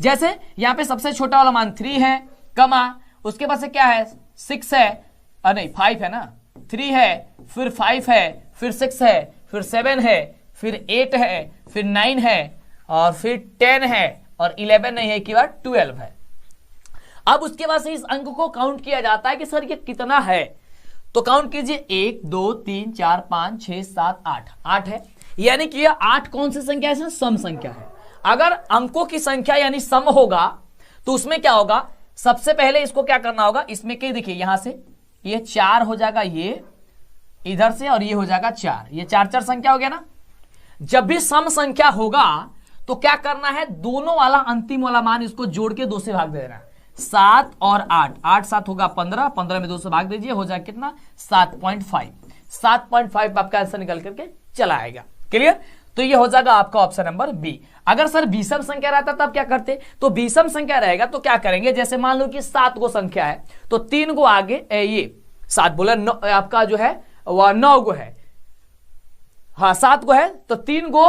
जैसे यहाँ पे सबसे छोटा वाला मान 3 है, कमा उसके बाद से क्या है 6 है, नहीं 5 है ना, 3 है, फिर 5 है, फिर 6 है, फिर 7 है, फिर 8 है, फिर 9 है, और फिर 10 है, और 11 नहीं है, की बार 12 है। अब उसके बाद से इस अंक को काउंट किया जाता है कि सर ये कितना है, तो काउंट कीजिए 1 2 3 4 5 6 7 8, 8 है, यानी कि यह 8 कौन सी संख्या है? सम संख्या है। अगर अंकों की संख्या यानी सम होगा तो उसमें क्या होगा, सबसे पहले इसको क्या करना होगा, इसमें क्या देखिए यहां से ये 4 हो जाएगा, ये इधर से, और ये हो जाएगा 4, ये 4 4 संख्या हो गया ना। जब भी सम संख्या होगा तो क्या करना है, दोनों वाला अंतिम वाला मान इसको जोड़ के 2 से भाग दे देना। 7 और 8, 8 7 होगा 15, 15 में 2 से भाग दीजिए, हो जाएगा कितना 7.5, 7.5 आपका आंसर निकल करके चला आएगा। क्लियर? तो ये हो जाएगा आपका ऑप्शन नंबर बी। अगर सर विषम संख्या रहता तब क्या करते, तो विषम संख्या रहेगा तो क्या करेंगे, जैसे मान लो कि 7 गो संख्या है तो 3 गो आगे, ये 7 बोला आपका जो है वह 9 गो है, हाँ 7 गो है तो 3 गो,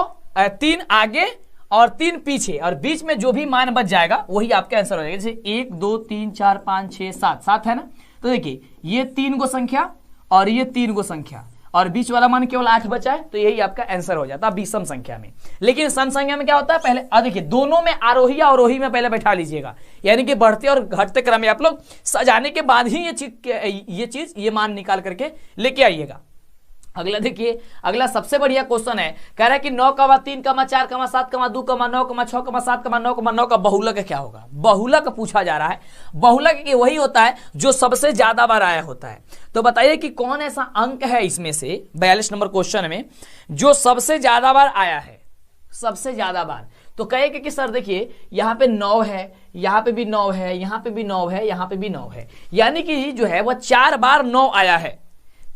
3 आगे और 3 पीछे, और बीच में जो भी मान बच जाएगा वही आपका आंसर हो जाएगा। जैसे 1 2 3 4 5 6 7, 7 है ना, तो देखिए ये 3 गो संख्या और ये 3 गो संख्या, और बीच वाला मान केवल 8 बचा है, तो यही आपका आंसर हो जाता है विषम संख्या में। लेकिन सम संख्या में क्या होता है, पहले देखिए दोनों में आरोही या अवरोही में पहले बैठा लीजिएगा, यानी कि बढ़ते और घटते क्रम में आप लोग सजाने के बाद ही ये मान निकाल करके लेके आइएगा। अगला देखिए, अगला सबसे बढ़िया क्वेश्चन है, कह रहा है कि 9, 3, 4, 7, 2, 9, 6, 7, 9, का बहुलक क्या होगा। बहुलक पूछा जा रहा है। बहुलक वही होता है जो सबसे ज्यादा बार आया होता है। तो बताइए कि कौन ऐसा अंक है इसमें से 42 नंबर क्वेश्चन में जो सबसे ज्यादा बार आया है, सबसे ज्यादा बार। तो कहेगा कि सर देखिए यहाँ पे 9 है, यहाँ पे भी 9 है, यहाँ पे भी 9 है, यहाँ पे भी 9 है, यानी कि जो है वह 4 बार 9 आया है,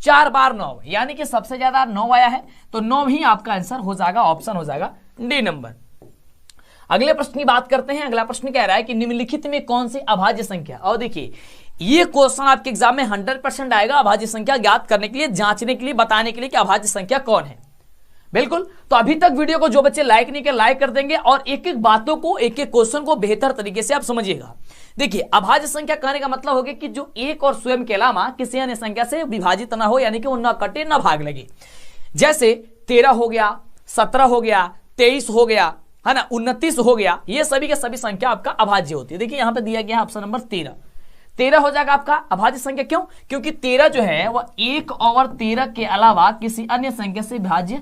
4 बार 9, यानी कि सबसे ज्यादा 9 आया है, तो 9 ही आपका आंसर हो जाएगा, ऑप्शन हो जाएगा डी नंबर। अगले प्रश्न की बात करते हैं। अगला प्रश्न कह रहा है कि निम्नलिखित में कौन सी अभाज्य संख्या, और देखिए ये क्वेश्चन आपके एग्जाम में 100% आएगा, अभाज्य संख्या ज्ञात करने के लिए, जांचने के लिए, बताने के लिए कि अभाज्य संख्या कौन है। बिल्कुल, तो अभी तक वीडियो को जो बच्चे लाइक नहीं किए लाइक कर देंगे, और एक एक बातों को, एक एक क्वेश्चन को बेहतर तरीके से आप समझिएगा। देखिए अभाज्य संख्या कहने का मतलब हो गया कि जो एक और स्वयं के अलावा किसी अन्य संख्या से विभाजित ना हो, यानी कि वो न कटे न भाग लगे। जैसे 13 हो गया, 17 हो गया, 23 हो गया, है ना, 29 हो गया, ये सभी के सभी संख्या आपका अभाज्य होती है। देखिए यहां पे दिया गया है ऑप्शन नंबर 13 हो जाएगा आपका अभाज्य संख्या। क्यों? क्योंकि 13 जो है वह 1 और 13 के अलावा किसी अन्य संख्या से विभाज्य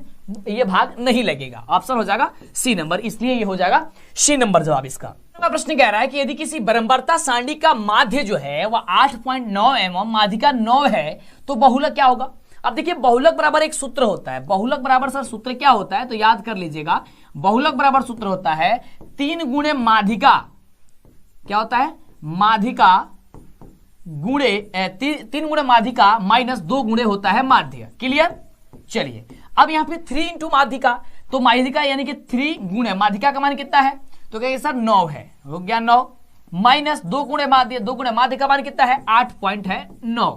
ये भाग नहीं लगेगा। ऑप्शन हो जाएगा सी नंबर, इसलिए ये हो जाएगा सी नंबर जवाब इसका। प्रश्न कह रहा है कि यदि किसी बरम्बरता सारणी का माध्य जो है वह 8.9 mm, माध्यिका 9 है, तो बहुलक क्या होगा। अब देखिए बहुलक बराबर एक सूत्र होता है। बहुलक बराबर सर सूत्र क्या होता है, तो याद कर लीजिएगा, बहुलक बराबर सूत्र होता है 3 गुणे माध्यिका, क्या होता है, माध्यिका गुणे 3 गुणे माध्यिका माइनस 2 गुणे होता है माध्य। क्लियर? चलिए अब यहाँ पे 3 इंटू माध्यिका, तो माध्यिका यानी कि 3 गुणे माध्यिका का मान कितना है, तो कहेंगे सर 9 है, हो गया 9, माइनस 2 गुणे माध्य, 2 गुणे माध्य का मान कितना है 8.9।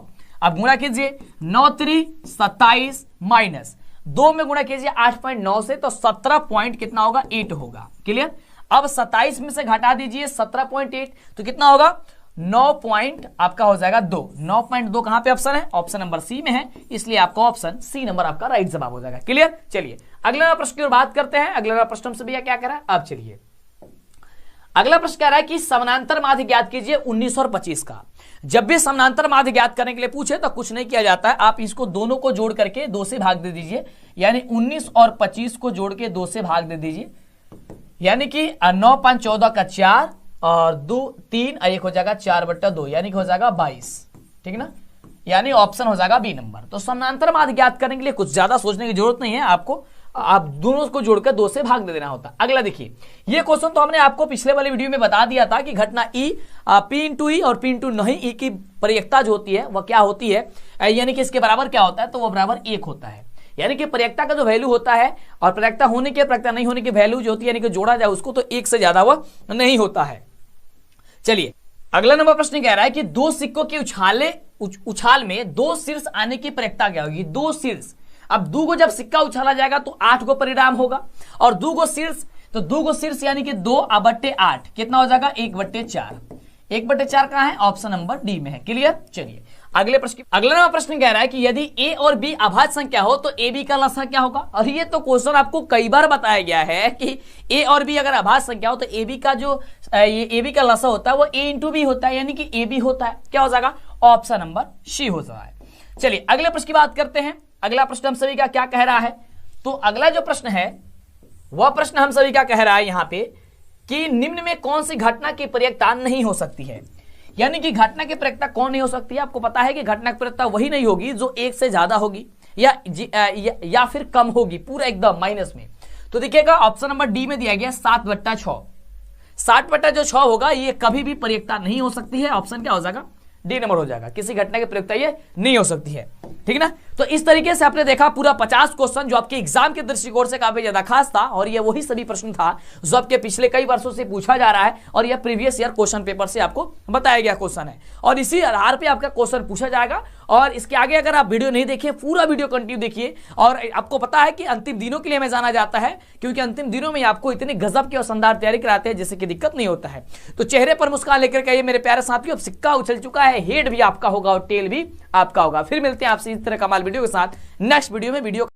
अब गुणा कीजिए 9 3 27 माइनस 2 में गुणा कीजिए 8.9 से, तो 17 पॉइंट कितना होगा 8 होगा। क्लियर? अब 27 में से घटा दीजिए 17.8, तो कितना होगा 9 पॉइंट आपका हो जाएगा 2। 9.2 कहां पे ऑप्शन है? ऑप्शन नंबर सी में है, इसलिए आपका ऑप्शन सी नंबर आपका राइट जवाब हो जाएगा। क्लियर? चलिए अगला प्रश्न की ओर बात करते हैं। अगला प्रश्न हमसे भैया क्या कह रहा है? अब चलिए अगला प्रश्न कह रहा है कि समानांतर माध्य ज्ञात कीजिए 19 और 25 का। जब भी समानांतर माध्य ज्ञात करने के लिए पूछे तो कुछ नहीं किया जाता है, आप इसको दोनों को जोड़ करके 2 से भाग दे दीजिए, यानी 19 और 25 को जोड़ के 2 से भाग दे दीजिए, यानी कि 9 5 14 का 4 और 2 3 और 1 हो जाएगा 4/2, यानी कि हो जाएगा 22। ठीक ना? यानी ऑप्शन हो जाएगा बी नंबर। तो समानांतर माध्य ज्ञात करने के लिए कुछ ज्यादा सोचने की जरूरत नहीं है, आपको आप दोनों को जोड़कर 2 से भाग दे देना होता। अगला देखिए, ये क्वेश्चन तो हमने आपको पिछले वाले वीडियो में बता दिया था कि घटना ई पी इंटू ई और पी इंटू नहीं ई की प्रयेकता जो होती है वह क्या होती है, यानी कि इसके बराबर क्या होता है, तो वह बराबर 1 होता है। यानी कि प्रयेकता का जो वैल्यू होता है और प्रयेकता होने के प्रयेकता नहीं होने की वैल्यू जो होती है, यानी कि जोड़ा जाए उसको, तो 1 से ज्यादा वह नहीं होता है। चलिए अगला नंबर प्रश्न कह रहा है कि 2 सिक्कों के उछाल में 2 शीर्ष आने की प्रयेकता क्या होगी? 2 शीर्ष, अब 2 को जब सिक्का उछाला जाएगा तो 8 को परिणाम होगा, और 2 को शीर्ष, तो 2 को शीर्ष यानी कि 2/8 कितना हो जाएगा? 1/4। 1/4 कहां है? ऑप्शन नंबर डी में है। क्लियर? चलिए अगला नंबर प्रश्न कह रहा है कि यदि ए और बी अभाज्य संख्या हो तो ए बी का लसाअ क्या होगा? और ये तो क्वेश्चन आपको कई बार बताया गया है कि ए और बी अगर अभाज्य संख्या हो तो ए बी का जो ए बी का लसाअ होता है वो ए इंटू बी होता है, यानी कि ए बी होता है। क्या हो जाएगा? ऑप्शन नंबर सी हो जाएगा। चलिए अगले प्रश्न की बात करते हैं। अगला प्रश्न हम सभी का क्या कह रहा है? तो अगला जो प्रश्न है वह प्रश्न हम सभी का कह रहा है यहां पे कि निम्न में कौन सी घटना की प्रयेकता नहीं हो सकती है, यानी कि घटना की प्रयेकता कौन नहीं हो सकती है? आपको पता है कि घटना की प्रयेकता वही नहीं होगी जो 1 से ज्यादा होगी या फिर कम होगी, पूरा एकदम माइनस में। तो देखिएगा ऑप्शन नंबर डी में दिया गया 7/6। 7/6 होगा, ये कभी भी प्रयेकता नहीं हो सकती है। ऑप्शन क्या हो जाएगा? डी नंबर हो जाएगा। किसी घटना की प्रयेकता ये नहीं हो सकती है। ठीक ना? तो इस तरीके से आपने देखा पूरा 50 क्वेश्चन जो आपके एग्जाम के दृष्टिकोण से काफी ज्यादा खास था, और ये वही सभी प्रश्न था जो आपके पिछले कई वर्षों से पूछा जा रहा है, और यह प्रीवियस ईयर क्वेश्चन पेपर से आपको बताया गया क्वेश्चन है, और इसी आधार पे आपका क्वेश्चन पूछा जाएगा। और इसके आगे अगर आप वीडियो नहीं देखिए, पूरा वीडियो कंटिन्यू देखिए। और आपको पता है कि अंतिम दिनों के लिए हमें जाना जाता है, क्योंकि अंतिम दिनों में आपको इतने गजब की और शानदार तैयारी कराते हैं जिससे कि दिक्कत नहीं होता है। तो चेहरे पर मुस्कान लेकर के मेरे प्यारे साथियों, अब सिक्का उछल चुका है, हेड भी आपका होगा और टेल भी आपका होगा। फिर मिलते हैं आपसे इस तरह कमाल वीडियो के साथ नेक्स्ट वीडियो में। वीडियो